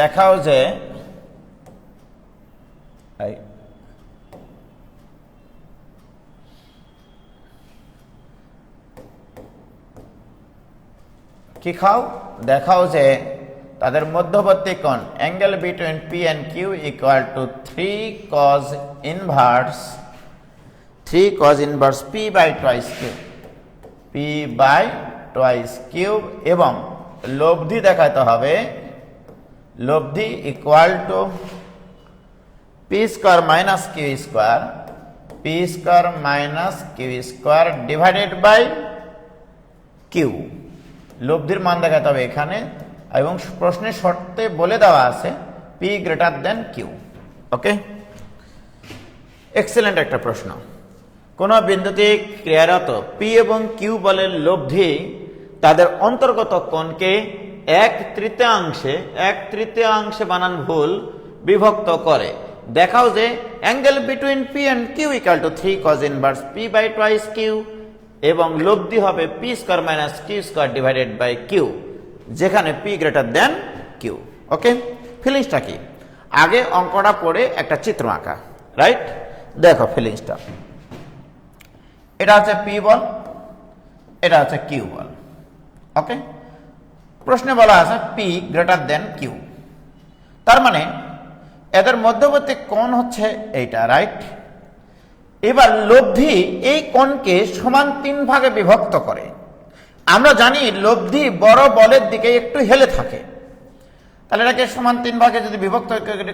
Speaker 1: দেখাও যে কি খাও, দেখাও যে তাদের মধ্যবর্তী কোণ angle between P and Q equal to 3 cos inverse P by twice cube, এবং লব্ধি দেখাতে হবে, লব্ধি equal to P square minus Q square divided by Q. লব্ধির মান দেখাতে হবে এখানে, এবং প্রশ্নের শর্তে বলে দেওয়া আছে পি গ্রেটার দেন কিউ। ওকে, এক্সেলেন্ট একটা প্রশ্ন। কোন বিন্দুতে ক্রিয়ারত পি এবং কিউ বলের লব্ধি তাদের অন্তর্গত কোণকে এক তৃতীয়াংশে বানান ভুল বিভক্ত করে। দেখাও যে angle between P and Q equal to 3 cos inverse P by twice Q, এবং লব্ধি হবে P square minus Q square divided by Q, যেখানে P greater than Q. Okay, ফিলিংসটা কি? আগে অঙ্কটা পড়ে একটা চিত্র আঁকা, রাইট? দেখো ফিলিংসটা, এটা হচ্ছে পি বল, এটা হচ্ছে কিউ বল। ওকে, প্রশ্নে বলা আছে পি গ্রেটার দেন কিউ, তার মানে এদের মধ্যবর্তী কোণ হচ্ছে এইটা, রাইট? এবার লব্ধি এই কোণকে সমান 3 ভাগে বিভক্ত করে। আমরা জানি লব্ধি বড় বলের দিকে একটু হেলে থাকে, তাহলে এটাকে সমান 3 ভাগে যদি বিভক্ত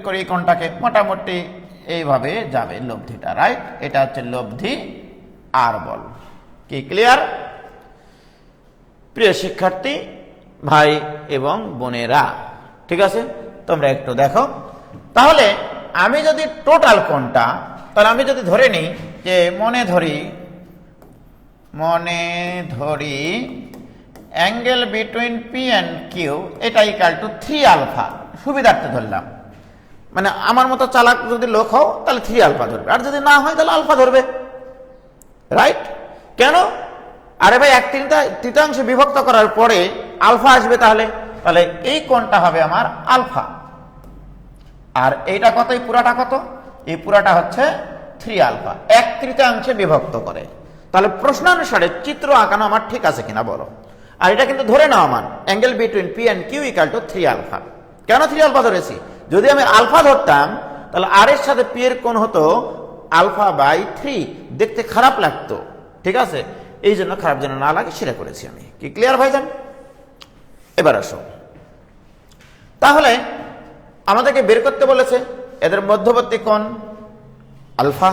Speaker 1: করি এই কোণটাকে, মোটামুটি এইভাবে যাবে লব্ধিটা, রাইট? এটা হচ্ছে লব্ধি আর বল। কি ক্লিয়ার? প্রিয় শিক্ষার্থী ভাই এবং বোনেরা, ঠিক আছে, তোমরা একটু দেখো। তাহলে আমি যদি টোটাল কোণটা, তাহলে আমি যদি ধরে নিই যে মনে ধরি angle between P and Q এটা ইকাল টু 3 আলফা, সুবিধার্থে ধরলাম। মানে আমার মতো চালাক যদি লোক হও তাহলে 3 আলফা ধরবে, আর যদি না হয় তাহলে আলফা ধরবে, রাইট? কেন? আরে ভাই এক তৃতীয়াংশে বিভক্ত করার পরে আলফা আসবে, তাহলে এই কোণটা হবে আমার আলফা। আর এইটা কত? এই পুরাটা কত? এই পুরাটা হচ্ছে 3 আলফা, এক তৃতীয়াংশে বিভক্ত করে। তাহলে প্রশ্নানুসারে চিত্র আঁকানো আমার ঠিক আছে কিনা বলো? আর এটা কিন্তু ধরে নাও আমার angle between P and Q equal to 3 alpha. কেন 3 আলফা ধরেছি? যদি আমি আলফা ধরতাম তাহলে আর এর সাথে পি এর কোণ হতো আলফা বাই 3, দেখতে খারাপ লাগতো, ঠিক আছে? এই জন্য খারাপ যেন না লাগে সেটা করেছি আমি। কি ক্লিয়ার ভাইজান? এবার আসো, তাহলে আমাদেরকে বের করতে বলেছে এদের মধ্যবর্তী কোণ আলফা,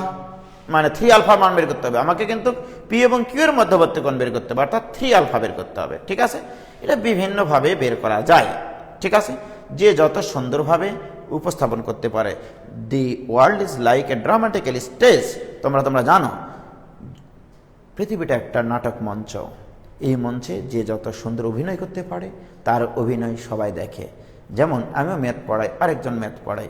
Speaker 1: মানে 3 আলফা মান বের করতে হবে আমাকে, কিন্তু পি এবং কিউ এর মধ্যবর্তী কোণ বের করতে হবে, অর্থাৎ 3 আলফা বের করতে হবে, ঠিক আছে? এটা বিভিন্নভাবে বের করা যায়, ঠিক আছে? যে যত সুন্দরভাবে উপস্থাপন করতে পারে। The world is like a dramatical stage. তোমরা জানো পৃথিবীটা একটা নাটক মঞ্চ। এই মঞ্চে যে যত সুন্দর অভিনয় করতে পারে তার অভিনয় সবাই দেখে। যেমন আমিও ম্যাথ পড়াই, আরেকজন ম্যাথ পড়াই,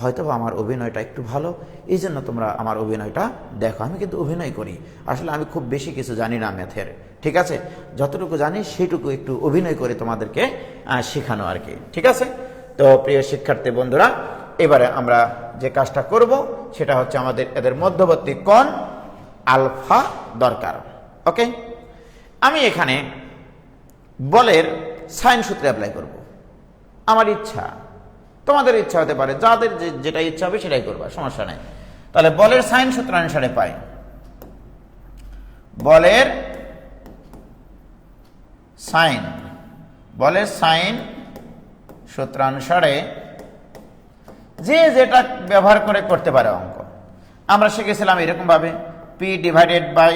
Speaker 1: হয়তো আমার অভিনয়টা একটু ভালো, এই জন্য তোমরা আমার অভিনয়টা দেখো। আমি কিন্তু অভিনয় করি, আসলে আমি খুব বেশি কিছু জানি না ম্যাথের, ঠিক আছে? যতটুকু জানি সেইটুকু একটু অভিনয় করে তোমাদেরকে শেখানো আর কি, ঠিক আছে? তো প্রিয় শিক্ষার্থী বন্ধুরা, এবারে আমরা যে কাজটা করব সেটা হচ্ছে আমাদের এদের মধ্যবর্তী কোণ আলফা দরকার। ওকে, আমি এখানে বলের সাইন সূত্রে অ্যাপ্লাই করব। আমার ইচ্ছা, তোমাদের ইচ্ছা হতে পারে, যাদের যেটা ইচ্ছা হবে সেটাই করবা, সমস্যা নেই। তাহলে বলের সাইন সূত্রানুসারে পাই, বলের সাইন সূত্রানুসারে যে যেটা ব্যবহার করে করতে পারে অঙ্ক। আমরা শিখেছিলাম এরকম ভাবে, P divided by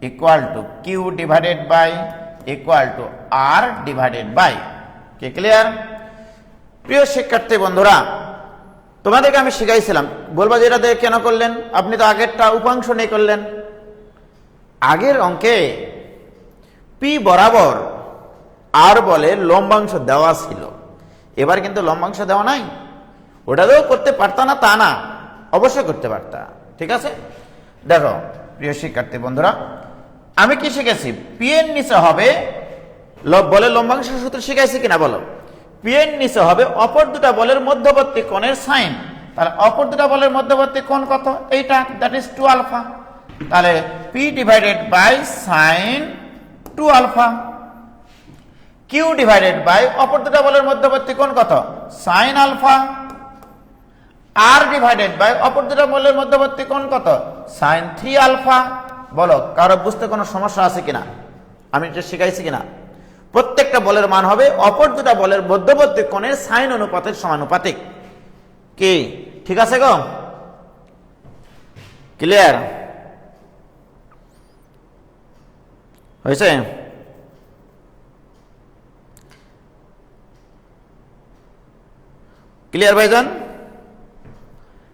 Speaker 1: equal to Q divided by equal to R divided by. কি ক্লিয়ার? প্রিয় শিক্ষার্থী বন্ধুরা, তোমাদেরকে আমি শিখাইছিলাম, বলবা যে এটা দিয়ে কেন করলেন? আপনি তো আগেরটা উপাংশ নিয়ে করলেন। আগের অঙ্কে পি বরাবর আর বলে লম্বাংশ দেওয়া ছিল, এবার কিন্তু লম্বাংশ দেওয়া নাই। ওটাতেও করতে পারতা না তা না, অবশ্যই করতে পারতা, ঠিক আছে? দেখো প্রিয় শিক্ষার্থী বন্ধুরা, আমি কি শিখেছি? পি এর নিচে হবে বলের লম্বাংশ সূত্র শিখাইছি কিনা বলো? পি এর নিচে হবে অপর দুটা বলের মধ্যবর্তী কোণের সাইন। তাহলে অপর দুটা বলের মধ্যবর্তী কোণ কত? এইটা, দ্যাট ইজ 2 আলফা। তাহলে P divided by sine 2 alpha, Q divided by অপর দুটা বলের মধ্যবর্তী কোণ কত? Sine alpha, R divided by অপর দুটা বলের মধ্যবর্তী কোণ কত? Sine 3 alpha. বলো কারো বুঝতে কোনো সমস্যা আছে কিনা? আমি এটা শিখাইছি কিনা? প্রত্যেকটা বলের মান হবে অপর দুটা বলের মধ্যবর্তী কোণের সাইন অনুপাতের সমানুপাতিক। কি ঠিক আছে গো? ক্লিয়ার হয়েছে? ক্লিয়ার ভাইজান?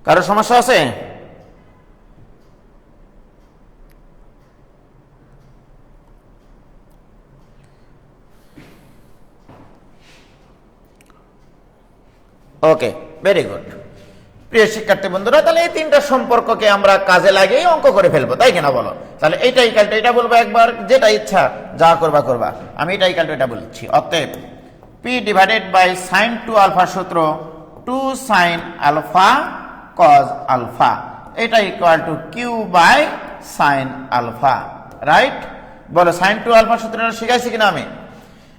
Speaker 1: কারো সমস্যা আছে? ওকে, ভেরি গুড। প্রিয় শিক্ষার্থী বন্ধুরা, তাহলে এই তিনটা সম্পর্ককে আমরা কাজে লাগিয়ে অঙ্ক করে ফেলবো, তাই কিনা বলো? তাহলে এইটা ইকাল টু এটা বলবো একবার, যেটা ইচ্ছা যা করবা করবা। আমি এটা ইকাল টু এটা বলছি। অতএব P divided by sine 2 alpha সূত্র 2 সাইন আলফা কজ আলফা, এটা equal to Q by sine alpha, right? বলো সাইন 2 আলফা সূত্রটা শিখাইছি কিনা আমি?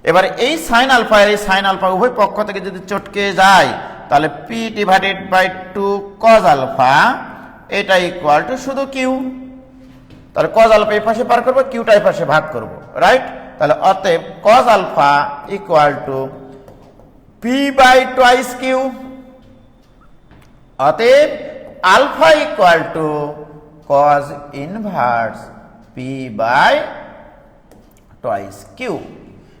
Speaker 1: এবার এই সাইন আলফা আর এই সাইন আলফা উভয় পক্ষ থেকে যদি চটকে যায়, তাহলে P divided by 2 cos alpha, এটা ইকুয়াল টু শুধু কিউ। তাহলে কজ আলফা এই পাশে পার করবো, কিউটা এই পাশে ভাগ করবো, রাইট? তাহলে অতএব cos alpha equal to P by twice Q. অতএব alpha equal to cos inverse P by twice Q.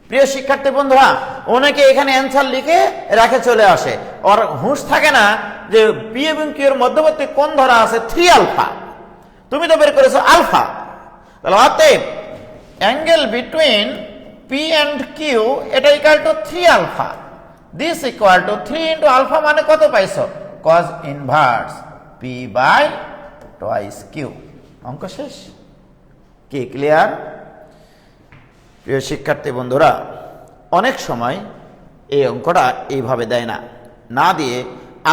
Speaker 1: প্রিয় শিক্ষার্থী বন্ধুরা, অনেকে এখানে অ্যান্সার লিখে রাখে চলে আসে, ওর হুঁশ থাকে না যে পি এবং কিউ এর মধ্যবর্তী কোণ ধরা আছে 3 আলফা, তুমি তো বের করেছো আলফা। তাহলে অতএব angle between P and Q এটা equal to 3 alpha. This equal to 3 into alpha মানে কত পাইছো? Cos inverse P by twice Q. অঙ্ক শেষ। কি ক্লিয়ার? প্রিয় শিক্ষার্থী বন্ধুরা, অনেক সময় এই অঙ্কটা এইভাবে দেয় না, না দিয়ে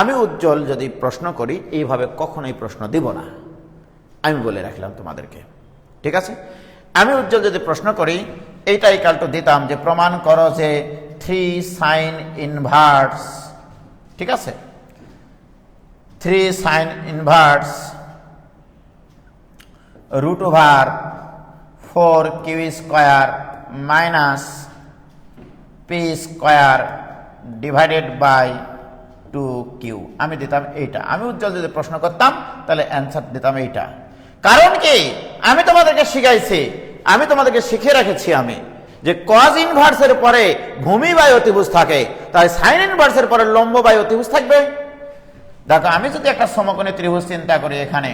Speaker 1: আমি উজ্জ্বল যদি প্রশ্ন করি এইভাবে কখনোই প্রশ্ন দিব না, আমি বলে রাখলাম তোমাদেরকে, ঠিক আছে? আমি উজ্জ্বল যদি প্রশ্ন করি এইটা ইকুয়াল টু দিতাম যে প্রমাণ করো যে 3 সাইন ইনভার্স, ঠিক আছে, 3 sine inverse root over 4 Q square minus P square divided by 2 Q. আমি দিতাম এইটা। আমি উজ্জ্বল যদি প্রশ্ন করতাম তাহলে অ্যান্সার দিতাম এইটা। কারণ কি, আমি তোমাদেরকে শিখাইছি, আমি তোমাদেরকে শিখে রেখেছি আমি যে কজ ইনভার্সের পরে ভূমি বাই অতিভুজ থাকে, তাই সাইন ইনভার্সের পরে লম্ব বাই অতিভুজ থাকবে। দেখো, আমি যদি একটা সমকোণী ত্রিভুজ চিন্তা করি, এখানে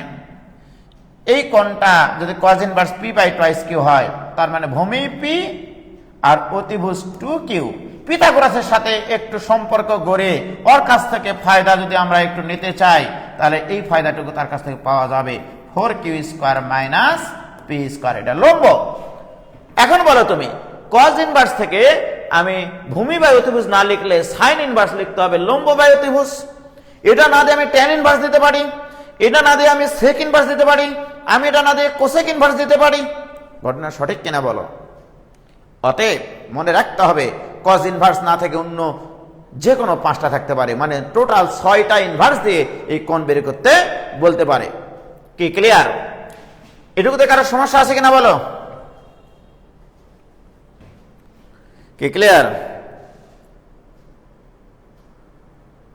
Speaker 1: এই কোণটা যদি cos inverse P by twice Q হয়, তার মানে ভূমি পি আর অতিভুজ 2 কিউ। পিথাগোরাসের সাথে একটু সম্পর্ক গড়ে ওর কাছ থেকে ফায়দা যদি আমরা একটু নিতে চাই, তাহলে এই ফায়দাটুকু তার কাছ থেকে পাওয়া যাবে 4 Q square minus P square, এটা লম্ব। এখন বলো তুমি, কজ ইনভার্স থেকে আমি ভূমি বাই অতিভুজ না লিখলে সাইন ইনভার্স লিখতে হবে লম্ব বাই অতিভুজ। এটা না দিয়ে আমি ট্যান ইনভার্স দিতে পারি, এটা না দিয়ে আমি সেক ইনভার্স দিতে পারি, আমি এটা না দিয়ে কোসেক ইনভার্স দিতে পারি। ঘটনা সঠিক কিনা বলো? অতএব মনে রাখতে হবে কজ ইনভার্স না থেকে অন্য যে কোনো 5টা থাকতে পারে, মানে টোটাল 6টা ইনভার্স দিয়ে এই কোণ বের করতে বলতে পারে। কি ক্লিয়ার? এটুকুতে কারো সমস্যা আছে কিনা বলো? কি ক্লিয়ার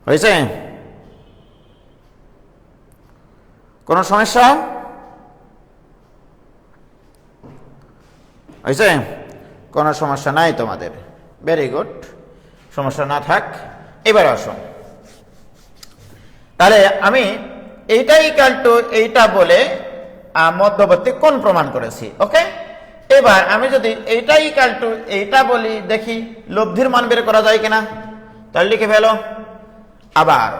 Speaker 1: হয়েছে? কোনো সমস্যা হয়েছে? কোনো সমস্যা নাই তোমাদের? ভেরি গুড, সমস্যা না থাক। এবার আসো, তাহলে আমি এইটা ইকুয়াল টু এইটা বলে মধ্যবর্তী কোণ প্রমাণ করেছি। ওকে, এবার আমি যদি এইটা ইকুয়াল টু এইটা বলি, দেখি লব্ধির মান বের করা যায় কিনা। তাহলে লিখে ফেলো, আবার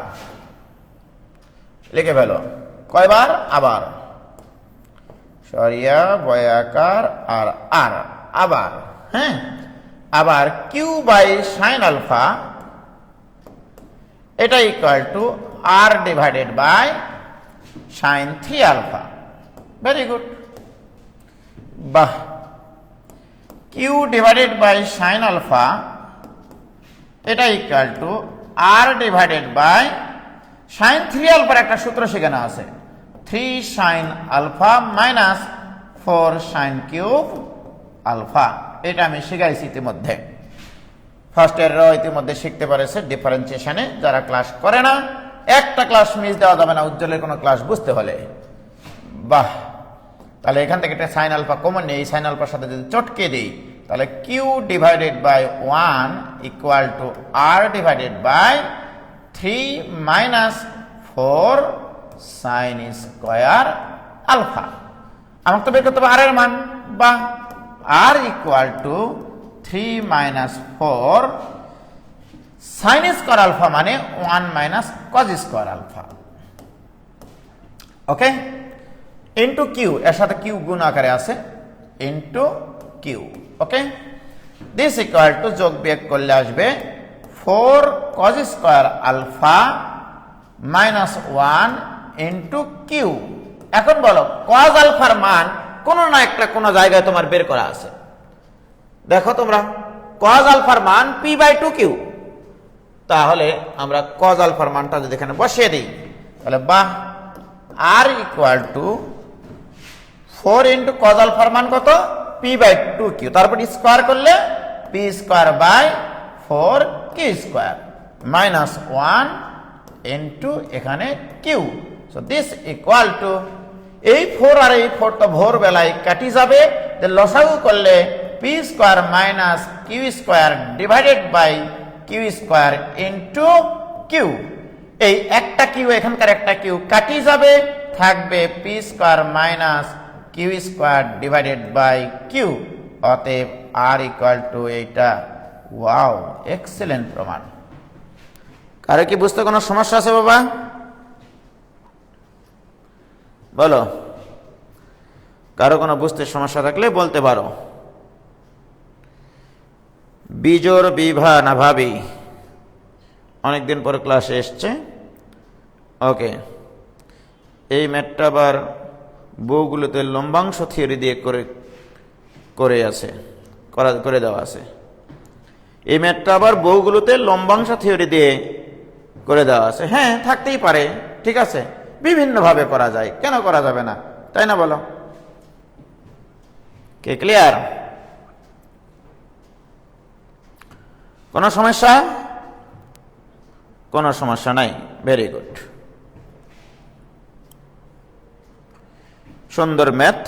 Speaker 1: লিখে ফেলো। কয়বার? আবার, সরিয়া বয়াকার আর আর, আবার। হ্যাঁ, আবার কিউ বাই সাইন আলফা এটা equal to R divided by sine 3 alpha. Very good, বাহ। Q divided by sine alpha এটা equal to R divided by sine 3 আলফার একটা সূত্র সেখানে আছে, 3 sine alpha minus 4 sine cube alpha. এটা আমি শিখাইছি ইতিমধ্যে, ফার্স্ট ইয়ারেরও ইতিমধ্যে শিখতে পারেছে ডিফারেন্সিয়েশনে। যারা ক্লাস করে না, একটা ক্লাস মিস দেওয়া যাবে না উজ্জ্বলের কোনো ক্লাস বুঝতে হলে। বাহ, তাহলে এখান থেকে একটা সাইন আলফা কমন নেই, এই সাইন আলফার সাথে যদি চটকে দিই, তাহলে Q divided by 1 equal to R divided by 3 minus 4 sine square alpha. আমাকে তো বের করতে হবে আর এর মান, বা R equal to 3 minus 4 sine square alpha মানে 1 minus cos square alpha, okay, into Q, এর সাথে কিউ গুণ আকারে আছে, into Q, okay. This equal to যোগ বিয়োগ করলে আসবে 4 cos square alpha minus 1 into Q. এখন বলো কজ আলফার মান কোনো না একটা কোনো জায়গায় তোমার বের করা আছে, দেখো তোমরা কজ আলফার মান p/2 কিউ। তাহলে আমরা কজ আলফার মানটা যদি এখানে বসিয়ে দিই তাহলে বাহ, R equal to 4 into cos আলফার মান কত p/2 কিউ, তারপর স্কোয়ার করলে p square by 4 Q square minus 1 into এখানে Q. So this equal to, এই 4 আর এই 4 তো ভোর বেলায় কাটি যাবে, লসাগু করলে P square minus Q square divided by Q square into Q. এই একটা কিউ এখানকার একটা কিউ কাটি যাবে, থাকবে P square minus Q square divided by Q. অতএব আর ইকুয়াল টু এইটা। ওয়াও, এক্সেলেন্ট প্রমাণ। কারো কি বুঝতে কোনো সমস্যা আছে বাবা? বলো, কারো কোনো বুঝতে সমস্যা থাকলে বলতে পারো। বিজোর বিভা না ভাবি অনেকদিন পরে ক্লাসে এসছে, ওকে। এই ম্যাথটা আবার বইগুলোতে লম্বাংশ থিওরি দিয়ে করে দেওয়া আছে। এই ম্যাথটা আবার বইগুলোতে লম্বাংশ থিওরি দিয়ে করে দেওয়া আছে। হ্যাঁ, থাকতেই পারে, ঠিক আছে, বিভিন্নভাবে করা যায়, কেন করা যাবে না, তাই না বলো? কে ক্লিয়ার? কোনো সমস্যা? কোনো সমস্যা নাই, ভেরি গুড, সুন্দর ম্যাথ,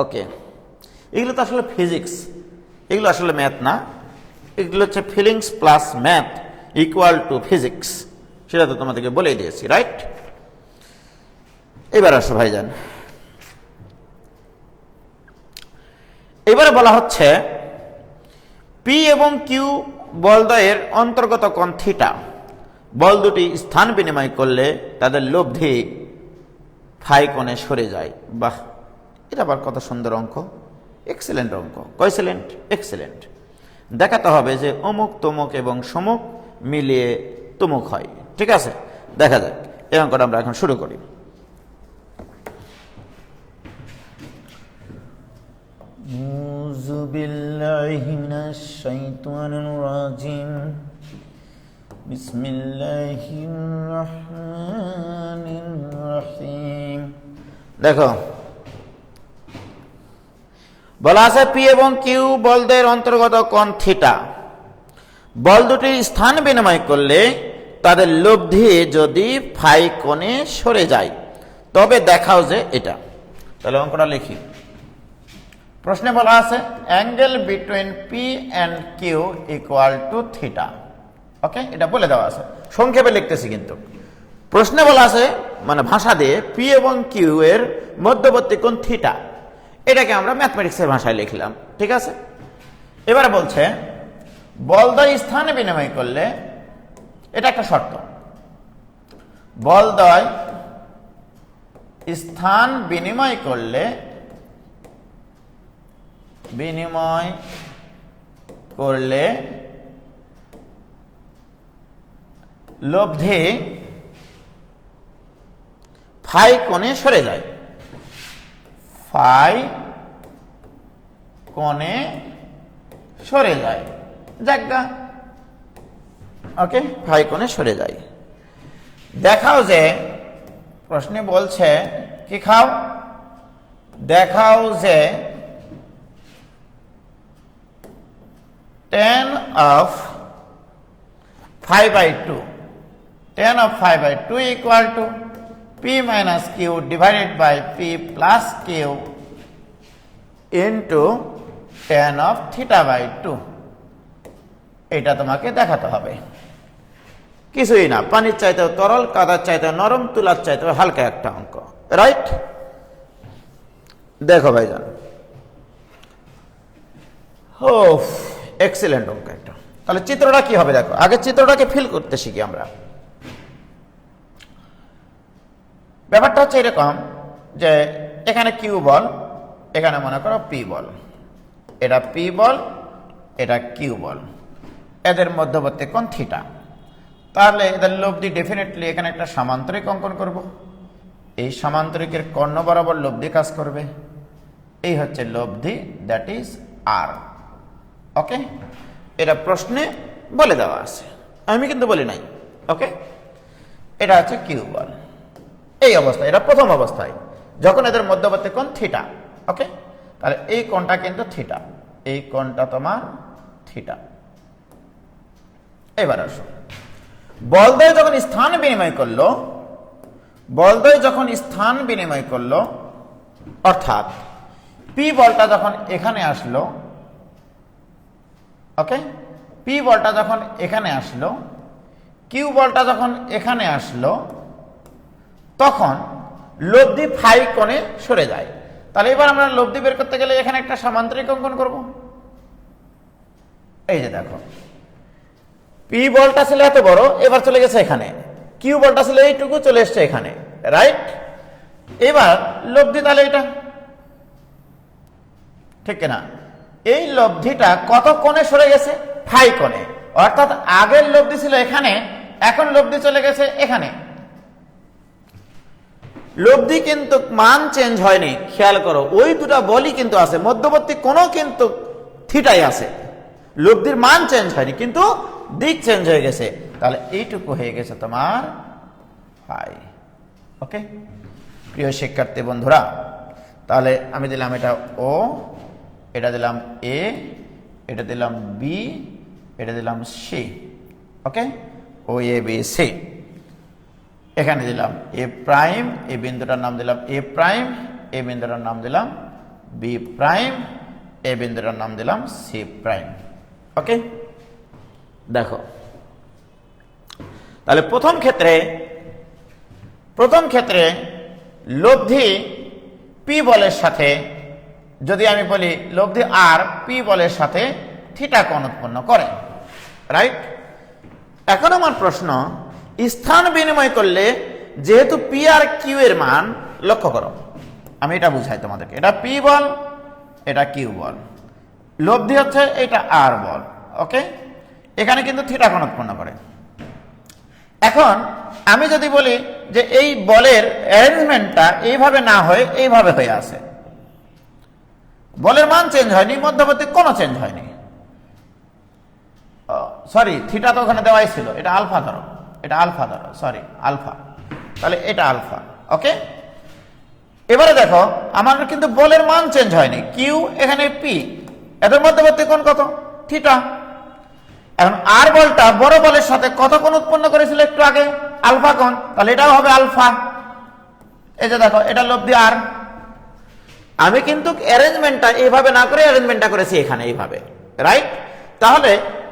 Speaker 1: ওকে। এগুলো তো আসলে ফিজিক্স, এগুলো আসলে ম্যাথ না, এগুলো হচ্ছে feelings plus math equal to physics, সেটা তো তোমাদেরকে বলেই দিয়েছি, রাইট? এবার আসো ভাইজান, এবারে বলা হচ্ছে পি এবং কিউ বলদ্বয়ের অন্তর্গত কোণ থিটা, বল দুটি স্থান বিনিময় করলে তাদের লব্ধি ফাই কোণে সরে যায়। বাহ, এটা আবার কত সুন্দর অঙ্ক, এক্সেলেন্ট অঙ্ক, কয়সেলেন্ট, এক্সেলেন্ট। দেখাতে হবে যে অমুক তমুক এবং সমুক মিলিয়ে তমুক হয়, ঠিক আছে? দেখা যাক, এই অঙ্কটা আমরা এখন শুরু করি। আউযু বিল্লাহি মিনাশ শাইতানির রাজিম, বিসমিল্লাহির রহমানির রহিম। দেখো, বলা আছে পি এবং কিউ বলদের অন্তর্গত কোণ থিটা, বল দুটির স্থান বিনিময় করলে তাদের লব্ধি যদি ফাই কোণে সরে যায় তবে দেখাও যে এটা। তাহলে অঙ্কটা লিখি। প্রশ্নে বলা আছে angle between P and Q equal to theta, okay, এটা বলে দেওয়া আছে, সংক্ষেপে লিখতেছি কিন্তু। প্রশ্নে বলা আছে মানে ভাষা দিয়ে পি এবং কিউ এর মধ্যবর্তী কোণ থিটা, এটাকে আমরা ম্যাথমেটিক্সের ভাষায় লিখলাম, ঠিক আছে? এবারে বলছে বলদ্বয় স্থান বিনিময় করলে, এটা একটা শর্ত, বলদ্বয় স্থান বিনিময় করলে লব্ধি ফাই কোণে সরে যায়, ফাই কোণে সরে যায়, জায়গা, ওকে, ফাই কোণে সরে যায়। দেখাও যে, প্রশ্নে বলছে কি খাও, দেখাও যে tan of phi by 2 equal to p minus q divided by p plus q into tan of theta by 2, এটা তোমাকে দেখাতে হবে। কিছুই না, পানির চাইতেও তরল, কাদার চাইতেও নরম, তুলার চাইতেও হালকা একটা অঙ্ক, রাইট? দেখো ভাইজান, ও এক্সেলেন্ট অঙ্ক একটা, তাহলে চিত্রটা কি হবে দেখো, আগে চিত্রটাকে ফিল করতে শিখি আমরা। ব্যাপারটা হচ্ছে এরকম যে এখানে কিউ বল, এখানে মনে করো পি বল, এটা পি বল, এটা কিউ বল, এদের মধ্যবর্তী কোণ থিটা। তাহলে এদের লব্ধি ডেফিনেটলি এখানে একটা সামান্তরিক অঙ্কন করব। এই সামান্তরিকের কর্ণ বরাবর লব্ধি কাজ করবে। এই হচ্ছে লব্ধি, দ্যাট ইজ আর। ওকে, এটা প্রশ্নে বলে দেওয়া আছে, আমি কিন্তু বলি নাই। ওকে, এটা হচ্ছে কিউ বল। এই অবস্থায়, এটা প্রথম অবস্থায় যখন এদের মধ্যবর্তী কোণ থিটা। ওকে, তাহলে এই কোণটা কিন্তু থিটা, এই কোণটা তোমার থিটা। এবার আসো, বলদ্বয় যখন স্থান বিনিময় করলো, বলদ্বয় যখন স্থান বিনিময় করলো, অর্থাৎ পি বলটা যখন এখানে আসলো, ওকে, পি বলটা যখন এখানে আসলো, কিউ বলটা যখন এখানে আসলো, তখন লব্ধি ফাই কোণে সরে যায়। তাহলে এবার আমরা লব্ধি বের করতে গেলে এখানে একটা সামান্তরিক অঙ্কন করব। এই যে দেখো, পি বলটা ছিল এত বড়, এবার চলে গেছে এখানে, কিউ বলটা ছিল এইটুকু, চলে এসছে এখানে, রাইট? এবার লব্ধি তাহলে এটা, ঠিক না? এই লব্ধিটা কত কোণে সরে গেছে? ফাই কোণে। অর্থাৎ আগের লব্ধি ছিল এখানে, এখন লব্ধি চলে গেছে এখানে। লব্ধি কিন্তু মান চেঞ্জ হয়নি, খেয়াল করো, ওই দুটা বলই কিন্তু আছে, মধ্যবর্তী কোণও কিন্তু থিটাই আছে, লব্ধির মান চেঞ্জ হয়নি, কিন্তু দিক চেঞ্জ হয়ে গেছে। তাহলে এইটুকু হয়ে গেছে তোমার ফাই। ওকে, প্রিয় শিক্ষার্থী বন্ধুরা, তাহলে আমি দিলাম এটা ও, এটা দিলাম এ, এটা দিলাম বি, এটা দিলাম C. Okay, O A B C. এখানে দিলাম এ প্রাইম, এই বিন্দুটার নাম দিলাম এ প্রাইম, এই বিন্দুটার নাম দিলাম বি প্রাইম, এই বিন্দুটার নাম দিলাম সি প্রাইম। ওকে, দেখো, তাহলে প্রথম ক্ষেত্রে লব্ধি পি বলের সাথে, যদি আমি বলি লব্ধি আর পি বলের সাথে থিটা কোণ উৎপন্ন করে, রাইট? এখন আমার প্রশ্ন, স্থান বিনিময় করলে যেহেতু পি আর কিউ এর মান, লক্ষ্য করো, আমি এটা বুঝাই তোমাদেরকে, এটা পি বল, এটা কিউ বল, লব্ধি হচ্ছে এটা আর বল। ওকে, এখানে কিন্তু থিটা কোণ উৎপন্ন করে। এখন আমি যদি বলি যে এই বলের অ্যারেঞ্জমেন্টটা এইভাবে না হয়ে এইভাবে হয়ে আছে, বলের মান চেঞ্জ হয়নি, মধ্যবর্তী কোনো চেঞ্জ হয়নি, সরি থিটা তো ওখানে দেওয়াই ছিল, এটা আলফা ধরো, এটা আলফা ধরো, সরি আলফা, তাহলে এটা আলফা। ওকে, এবারে দেখো, আমার কিন্তু বলের মান চেঞ্জ হয়নি, কিউ এখানে পি, এদের মধ্যবর্তী কোণ কত? থিটা। এখন আর বলটা বড় বলের সাথে কত কোণ উৎপন্ন করেছিল একটু আগে? আলফা কোণ, তাহলে এটাও হবে আলফা। এই যে দেখো, এটা লব্ধি আর। আমি কিন্তু অ্যারেঞ্জমেন্টটা এইভাবে না করে অ্যারেঞ্জমেন্টটা করেছি এখানে এইভাবে, রাইট? তাহলে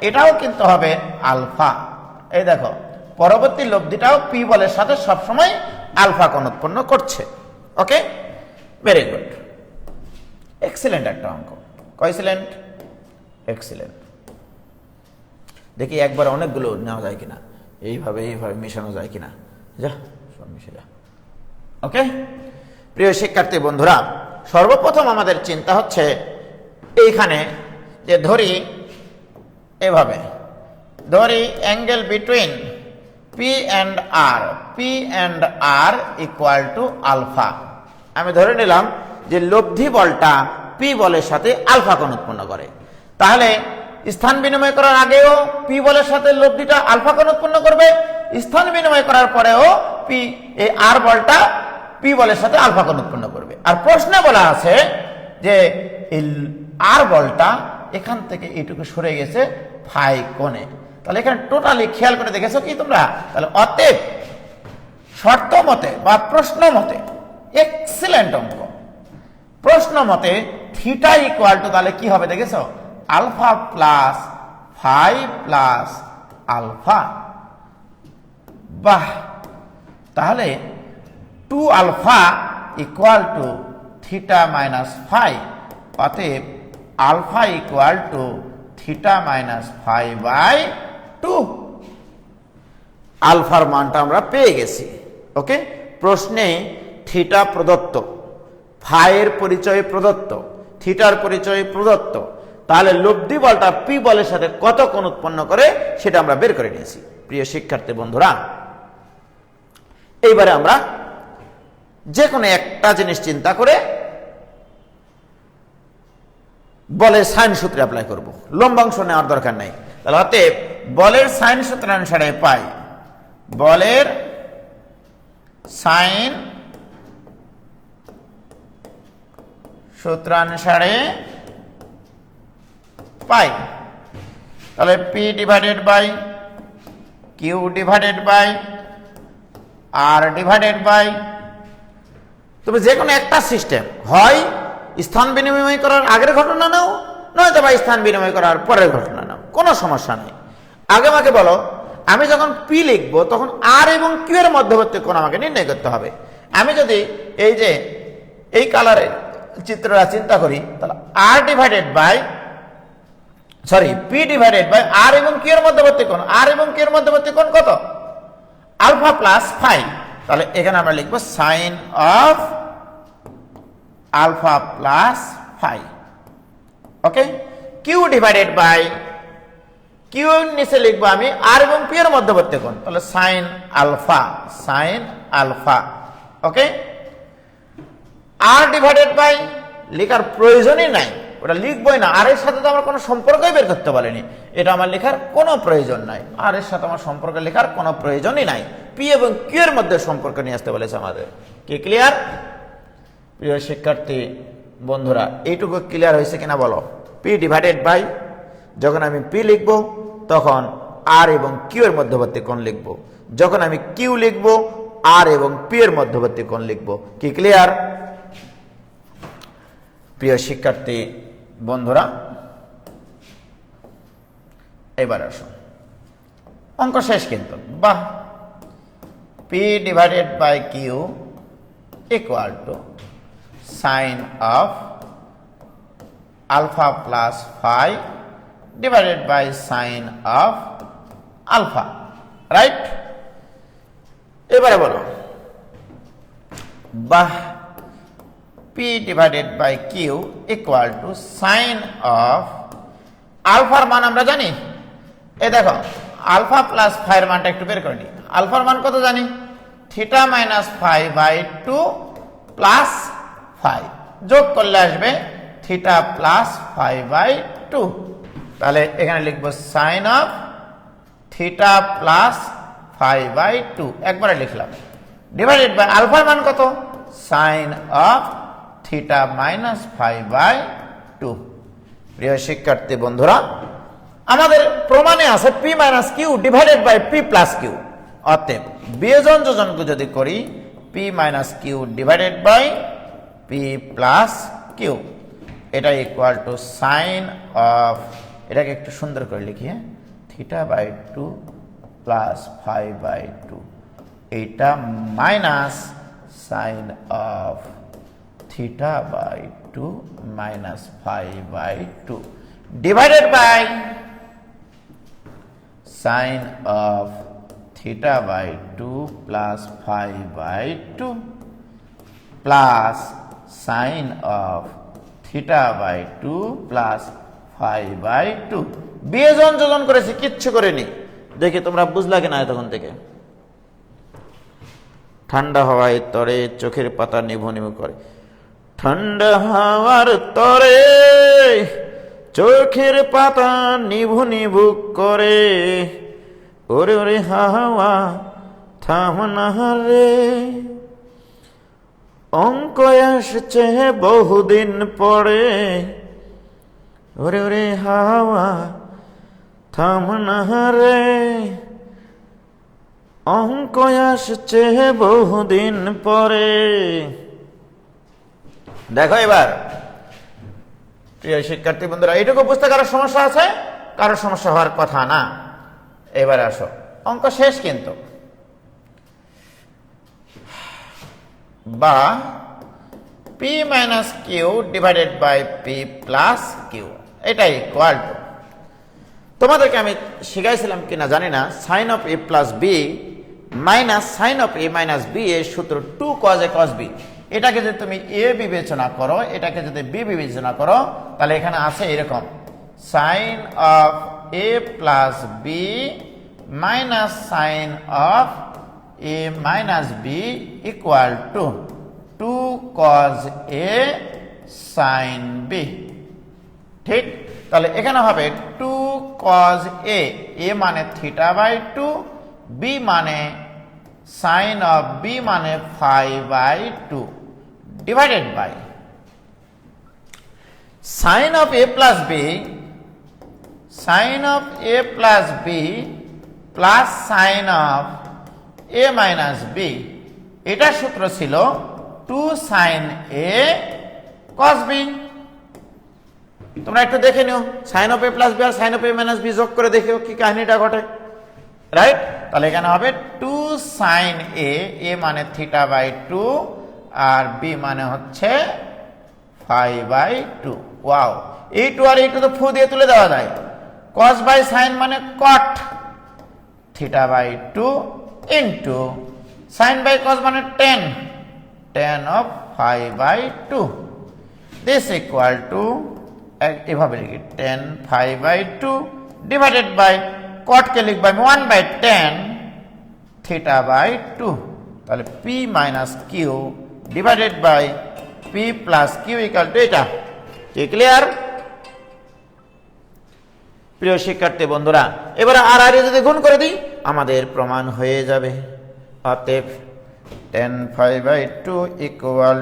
Speaker 1: এটাও কিন্তু হবে আলফা। এই দেখো, পরবর্তী লব্ধিটাও পি বলের সাথে সবসময় আলফা কোণ উৎপন্ন করছে। ওকে, ভেরি গুড, এক্সিলেন্ট একটা অঙ্ক। কয়সিলেন্ট? এক্সিলেন্ট। দেখি একবার অনেকগুলো নেওয়া যায় কিনা, এইভাবে মেশানো যায় কিনা। যা, সব মিশে যা। ওকে, প্রিয় শিক্ষার্থী বন্ধুরা, সর্বপ্রথম আমাদের চিন্তা হচ্ছে এইখানে যে ধরি, এভাবে ধরি angle between P and R equal to alpha. আমি ধরে নিলাম যে লব্ধি বলটা পি বলের সাথে আলফা কোণ উৎপন্ন করে। তাহলে স্থান বিনিময় করার আগেও পি বলের সাথে লব্ধিটা আলফা কোণ উৎপন্ন করবে, স্থান বিনিময় করার পরেও এই আর বলটা পি বলের সাথে আলফা কোণ উৎপন্ন করবে। আর প্রশ্নে বলা আছে যে এই আর বলটা এখান থেকে এইটুকু সরে গেছে ফাই কোণে। তাহলে এখানে টোটালি খেয়াল করে দেখেছো কি তোমরা? তাহলে অতএব শর্ত মতে বা প্রশ্ন মতে, এক্সিলেন্ট অঙ্ক, প্রশ্ন মতে থিটা ইকুয়াল টু তাহলে কি হবে দেখেছো? Alpha plus phi plus alpha. বাহ, তাহলে 2 alpha equal to theta minus phi, অতএব alpha equal to theta minus phi by 2। আলফার মানটা আমরা পেয়ে গেছি। ওকে, প্রশ্নে থিটা প্রদত্ত, ফাইয়ের পরিচয় প্রদত্ত, থিটার পরিচয় প্রদত্ত, তাহলে লব্ধি বলটা পি বলের সাথে কত কোণ উৎপন্ন করে সেটা আমরা বের করে নিয়েছি। প্রিয় শিক্ষার্থী বন্ধুরা, এইবারে আমরা যে কোনো একটা জিনিস চিন্তা করে বলের সাইন সূত্রে অ্যাপ্লাই করব, লম্বাংশ নেওয়ার দরকার নাই। তাহলে অতএব বলের সাইন সূত্রানুসারে পাই, বলের সাইন সূত্রানুসারে পাই, তাহলে P divided by Q divided by R divided by, তবে যে কোনো একটা সিস্টেম হয় স্থান বিনিময় করার আগের ঘটনা নাও, নয়তো বা স্থান বিনিময় করার পরের ঘটনা নাও, কোনো সমস্যা নেই। আগে আমাকে বলো, আমি যখন পি লিখবো তখন আর এবং কিউ এর মধ্যবর্তী কোণ আমাকে নির্ণয় করতে হবে। আমি যদি এই যে এই কালারের চিত্রটা চিন্তা করি, তাহলে R divided by P divided by R এবং কিউ এর মধ্যবর্তী কোণ, আর এবং কিউ এর মধ্যবর্তী কোণ কত? Alpha plus phi. তাহলে এখানে আমরা লিখবো sine of alpha plus phi. Okay, Q divided by Q নিচে লিখবো আমি আর এবং পি এর মধ্যবর্তী কোণ, তাহলে sine alpha. Okay, R divided by লেখার প্রয়োজনই নাই, ওটা লিখবই না, আর এর সাথে তো আমার কোনো সম্পর্কই বের করতে পারিনি, এটা আমার লেখার কোনো প্রয়োজন নাই, আর এর সাথে আমার সম্পর্ক লেখার কোনো প্রয়োজনই নাই। পি এবং কিউ এর মধ্যে সম্পর্ক নিয়ে আসতে বলেছে আমাদের। কি ক্লিয়ার? প্রিয় শিক্ষার্থী বন্ধুরা, এইটুকু ক্লিয়ার হয়েছে কিনা বলো? পি ডিভাইডেড বাই, যখন আমি পি লিখবো তখন আর এবং কিউ এর মধ্যবর্তী কোণ লিখবো, যখন আমি কিউ লিখবো আর এবং পি এর মধ্যবর্তী কোণ লিখবো। কি ক্লিয়ার? প্রিয় শিক্ষার্থী বন্ধুরা, এবার আসো, অঙ্ক শেষ কিন্তু। বাহ, P divided by Q equal to sine of alpha plus phi divided by sine of alpha, right? এবারে বলো, বাহ, P divided by Q equal to sine of আলফার মান আমরা জানি, এ দেখো আলফা প্লাস ফাইয়ের মানটা একটু বের করে নিই। আলফার মান কত জানি? Theta minus phi by 2 plus phi, যোগ করলে আসবে থিটা প্লাস ফাই বাই 2। তাহলে এখানে লিখবো sine of theta plus phi by 2, একবারে লিখলাম, ডিভাইডেড বাই আলফার মান কত? Sine of theta minus phi by 2। প্রিয় শিক্ষার্থী বন্ধুরা, আমাদের প্রমাণে আছে P minus Q divided by P plus Q. অতএব বিয়োজন যোজনকে যদি করি, P minus Q divided by P plus Q, এটা ইকুয়াল টু সাইন অফ, এটাকে একটু সুন্দর করে লিখি, হ্যাঁ, theta by 2 plus phi by 2, এইটা minus sine of theta by 2 minus phi by 2 divided by sine of theta by 2 plus phi by 2 plus sine of theta by 2 plus phi by 2। বিয়োজন যোজন করেছি, কিচ্ছু করিনি। দেখি তোমরা বুঝলা কিনা তখন থেকে। ঠান্ডা হাওয়ায় তরে চোখের পাতা নিভু নিভু করে, ঠান্ডা হাওয়ার তরে চোখের পাতা নিভু নিভু করে, ওরে ওরে হাওয়া থামনা রে, অঙ্ক আসছে বহুদিন পরে, ওরে ওরে হাওয়া থামনা রে, অঙ্ক আসছে বহুদিন পরে। দেখো এবার প্রিয় শিক্ষার্থী বন্ধুরা, এইটুকু বুঝতে কারো সমস্যা আছে? কারো সমস্যা হওয়ার কথা না। এবার আসো, অঙ্ক শেষ কিন্তু। বা P minus Q divided by P plus Q, এটা ইকুয়াল টু তোমাদেরকে আমি শিখাইছিলাম কিনা জানি না, sine of A plus B minus sine of A minus B এর সূত্র 2 cos a cos b। এটাকে যদি তুমি এ বিবেচনা করো, এটাকে যদি বি বিবেচনা করো, তাহলে এখানে আছে এরকম sine of A plus B minus sine of A minus B equal to 2 cos a sine B. ঠিক, তাহলে এখানে হবে 2 cos a, a মানে θ/2, b মানে সাইন অফ b মানে φ/2 divided by sine of a plus b, sine of a plus b plus sine of a minus b। এটা সূত্র ছিল 2 sin a cos b। তোমরা একটু দেখে নিও, sine of A plus B আর sine of A minus B যোগ করে দেখো কি কাহিনীটা ঘটে, রাইট? তাহলে এখানে হবে 2 sin a, a মানে θ/2 আর b মানে হচ্ছে φ/2। ওয়াও, এই 2 আর এই 2 তো ফু দিয়ে তুলে দেওয়া যায়। cos বাই সাইন মানে cot θ/2 into sine by cos মানে tan of φ/2। This equal to এভাবে লিখি tan φ/2 ডিভাইডেড বাই cot কে লিখব আমি 1/tan θ/2। তাহলে p minus Q divided by p plus Q equal to এটা। কি ক্লিয়ার প্রিয় শিক্ষার্থী বন্ধুরা? এবারে আর আর যদি গুণ করে দিই আমাদের প্রমাণ হয়ে যাবে। অতএব tan φ/2 equal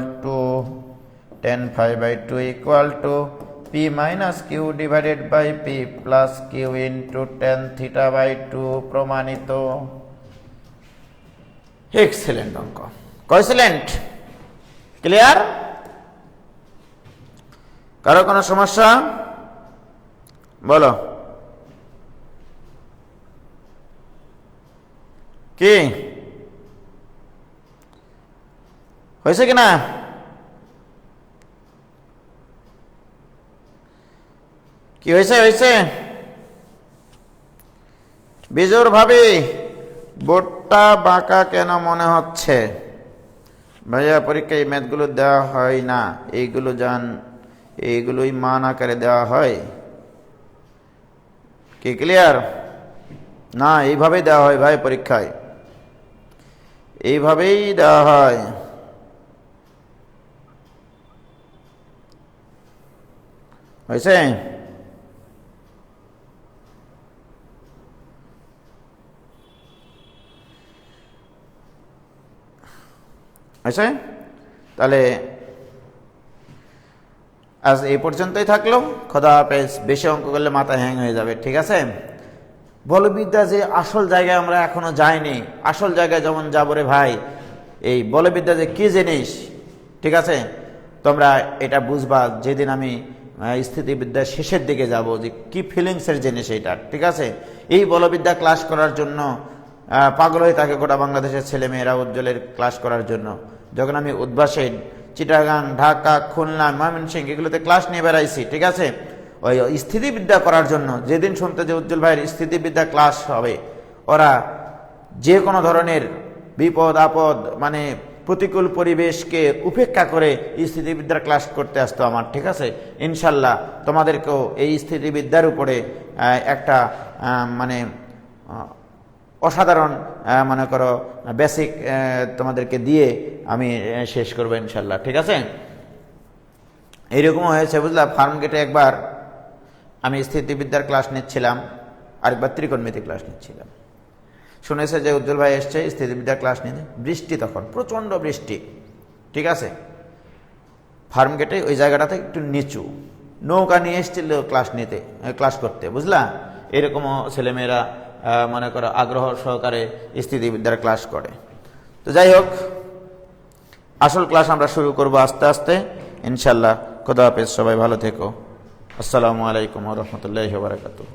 Speaker 1: to p minus Q divided by p plus Q into tan θ/2 প্রমাণিত। এক্সেলেন্ট অঙ্ক, কয়সেলেন্ট? ক্লিয়ার? কারো কোনো সমস্যা বলো? কি হয়েছে কিনা? কি হয়েছে? হয়েছে বিজোর ভাবি, বোর্ডটা বাঁকা কেন মনে হচ্ছে? ভাইয়া পরীক্ষায় ম্যাথগুলো দেওয়া হয় না, এইগুলোই মান আকারে দেওয়া হয়। কি ক্লিয়ার? না, এইভাবেই দেওয়া হয় ভাই, পরীক্ষায় এইভাবেই দেওয়া হয়। হয়েছে? আচ্ছা, তাহলে আজ এই পর্যন্তই থাকলো। খোদা হাফেজ। বেশি অঙ্ক করলে মাথা হ্যাং হয়ে যাবে, ঠিক আছে? বলবিদ্যা যে আসল জায়গায় আমরা এখনো যাইনি, আসল জায়গায় যেমন যাবো রে ভাই, এই বলবিদ্যা যে কি জিনিস, ঠিক আছে? তোমরা এটা বুঝবা যেদিন আমি স্থিতিবিদ্যার শেষের দিকে যাব, যে কি ফিলিংসের জিনিস এটা, ঠিক আছে? এই বলবিদ্যা ক্লাস করার জন্য পাগল হয়ে থাকে গোটা বাংলাদেশের ছেলেমেয়েরা, উজ্জ্বলের ক্লাস করার জন্য। যখন আমি উদ্ভাসে চিটাগাং, ঢাকা, খুলনা, ময়মনসিংহ এগুলোতে ক্লাস নিয়ে বেড়াইছি, ঠিক আছে? ওই স্থিতিবিদ্যা করার জন্য যেদিন শুনতে যে উজ্জ্বল ভাইয়ের স্থিতিবিদ্যা ক্লাস হবে, ওরা যে কোনো ধরনের বিপদ আপদ মানে প্রতিকূল পরিবেশকে উপেক্ষা করে স্থিতিবিদ্যার ক্লাস করতে আসতো আমার, ঠিক আছে? ইনশাল্লাহ তোমাদেরকেও এই স্থিতিবিদ্যার উপরে একটা মানে অসাধারণ মনে করো বেসিক তোমাদেরকে দিয়ে আমি শেষ করবো ইনশাল্লাহ, ঠিক আছে? এইরকম হয়েছে বুঝলা, ফার্ম গেটে একবার আমি স্থিতিবিদ্যার ক্লাস নিচ্ছিলাম, আরেকবার ত্রিকোণমিতি ক্লাস নিচ্ছিলাম। শুনেছে যে উজ্জ্বল ভাই এসছে স্থিতিবিদ্যার ক্লাস নিতে, বৃষ্টি, তখন প্রচণ্ড বৃষ্টি, ঠিক আছে? ফার্ম গেটে ওই জায়গাটাতে একটু নিচু, নৌকা নিয়ে এসেছিল ক্লাস করতে, বুঝলা? এরকমও ছেলেমেয়েরা মনে করো আগ্রহ সহকারে স্থিতিবিদ্যার ক্লাস করে। তো যাই হোক, আসল ক্লাস আমরা শুরু করব আস্তে আস্তে ইনশাল্লাহ। খোদা হাফেজ, সবাই ভালো থেকো। আসসালামু আলাইকুম ওয়া রাহমাতুল্লাহি ওয়া বারাকাতুহু।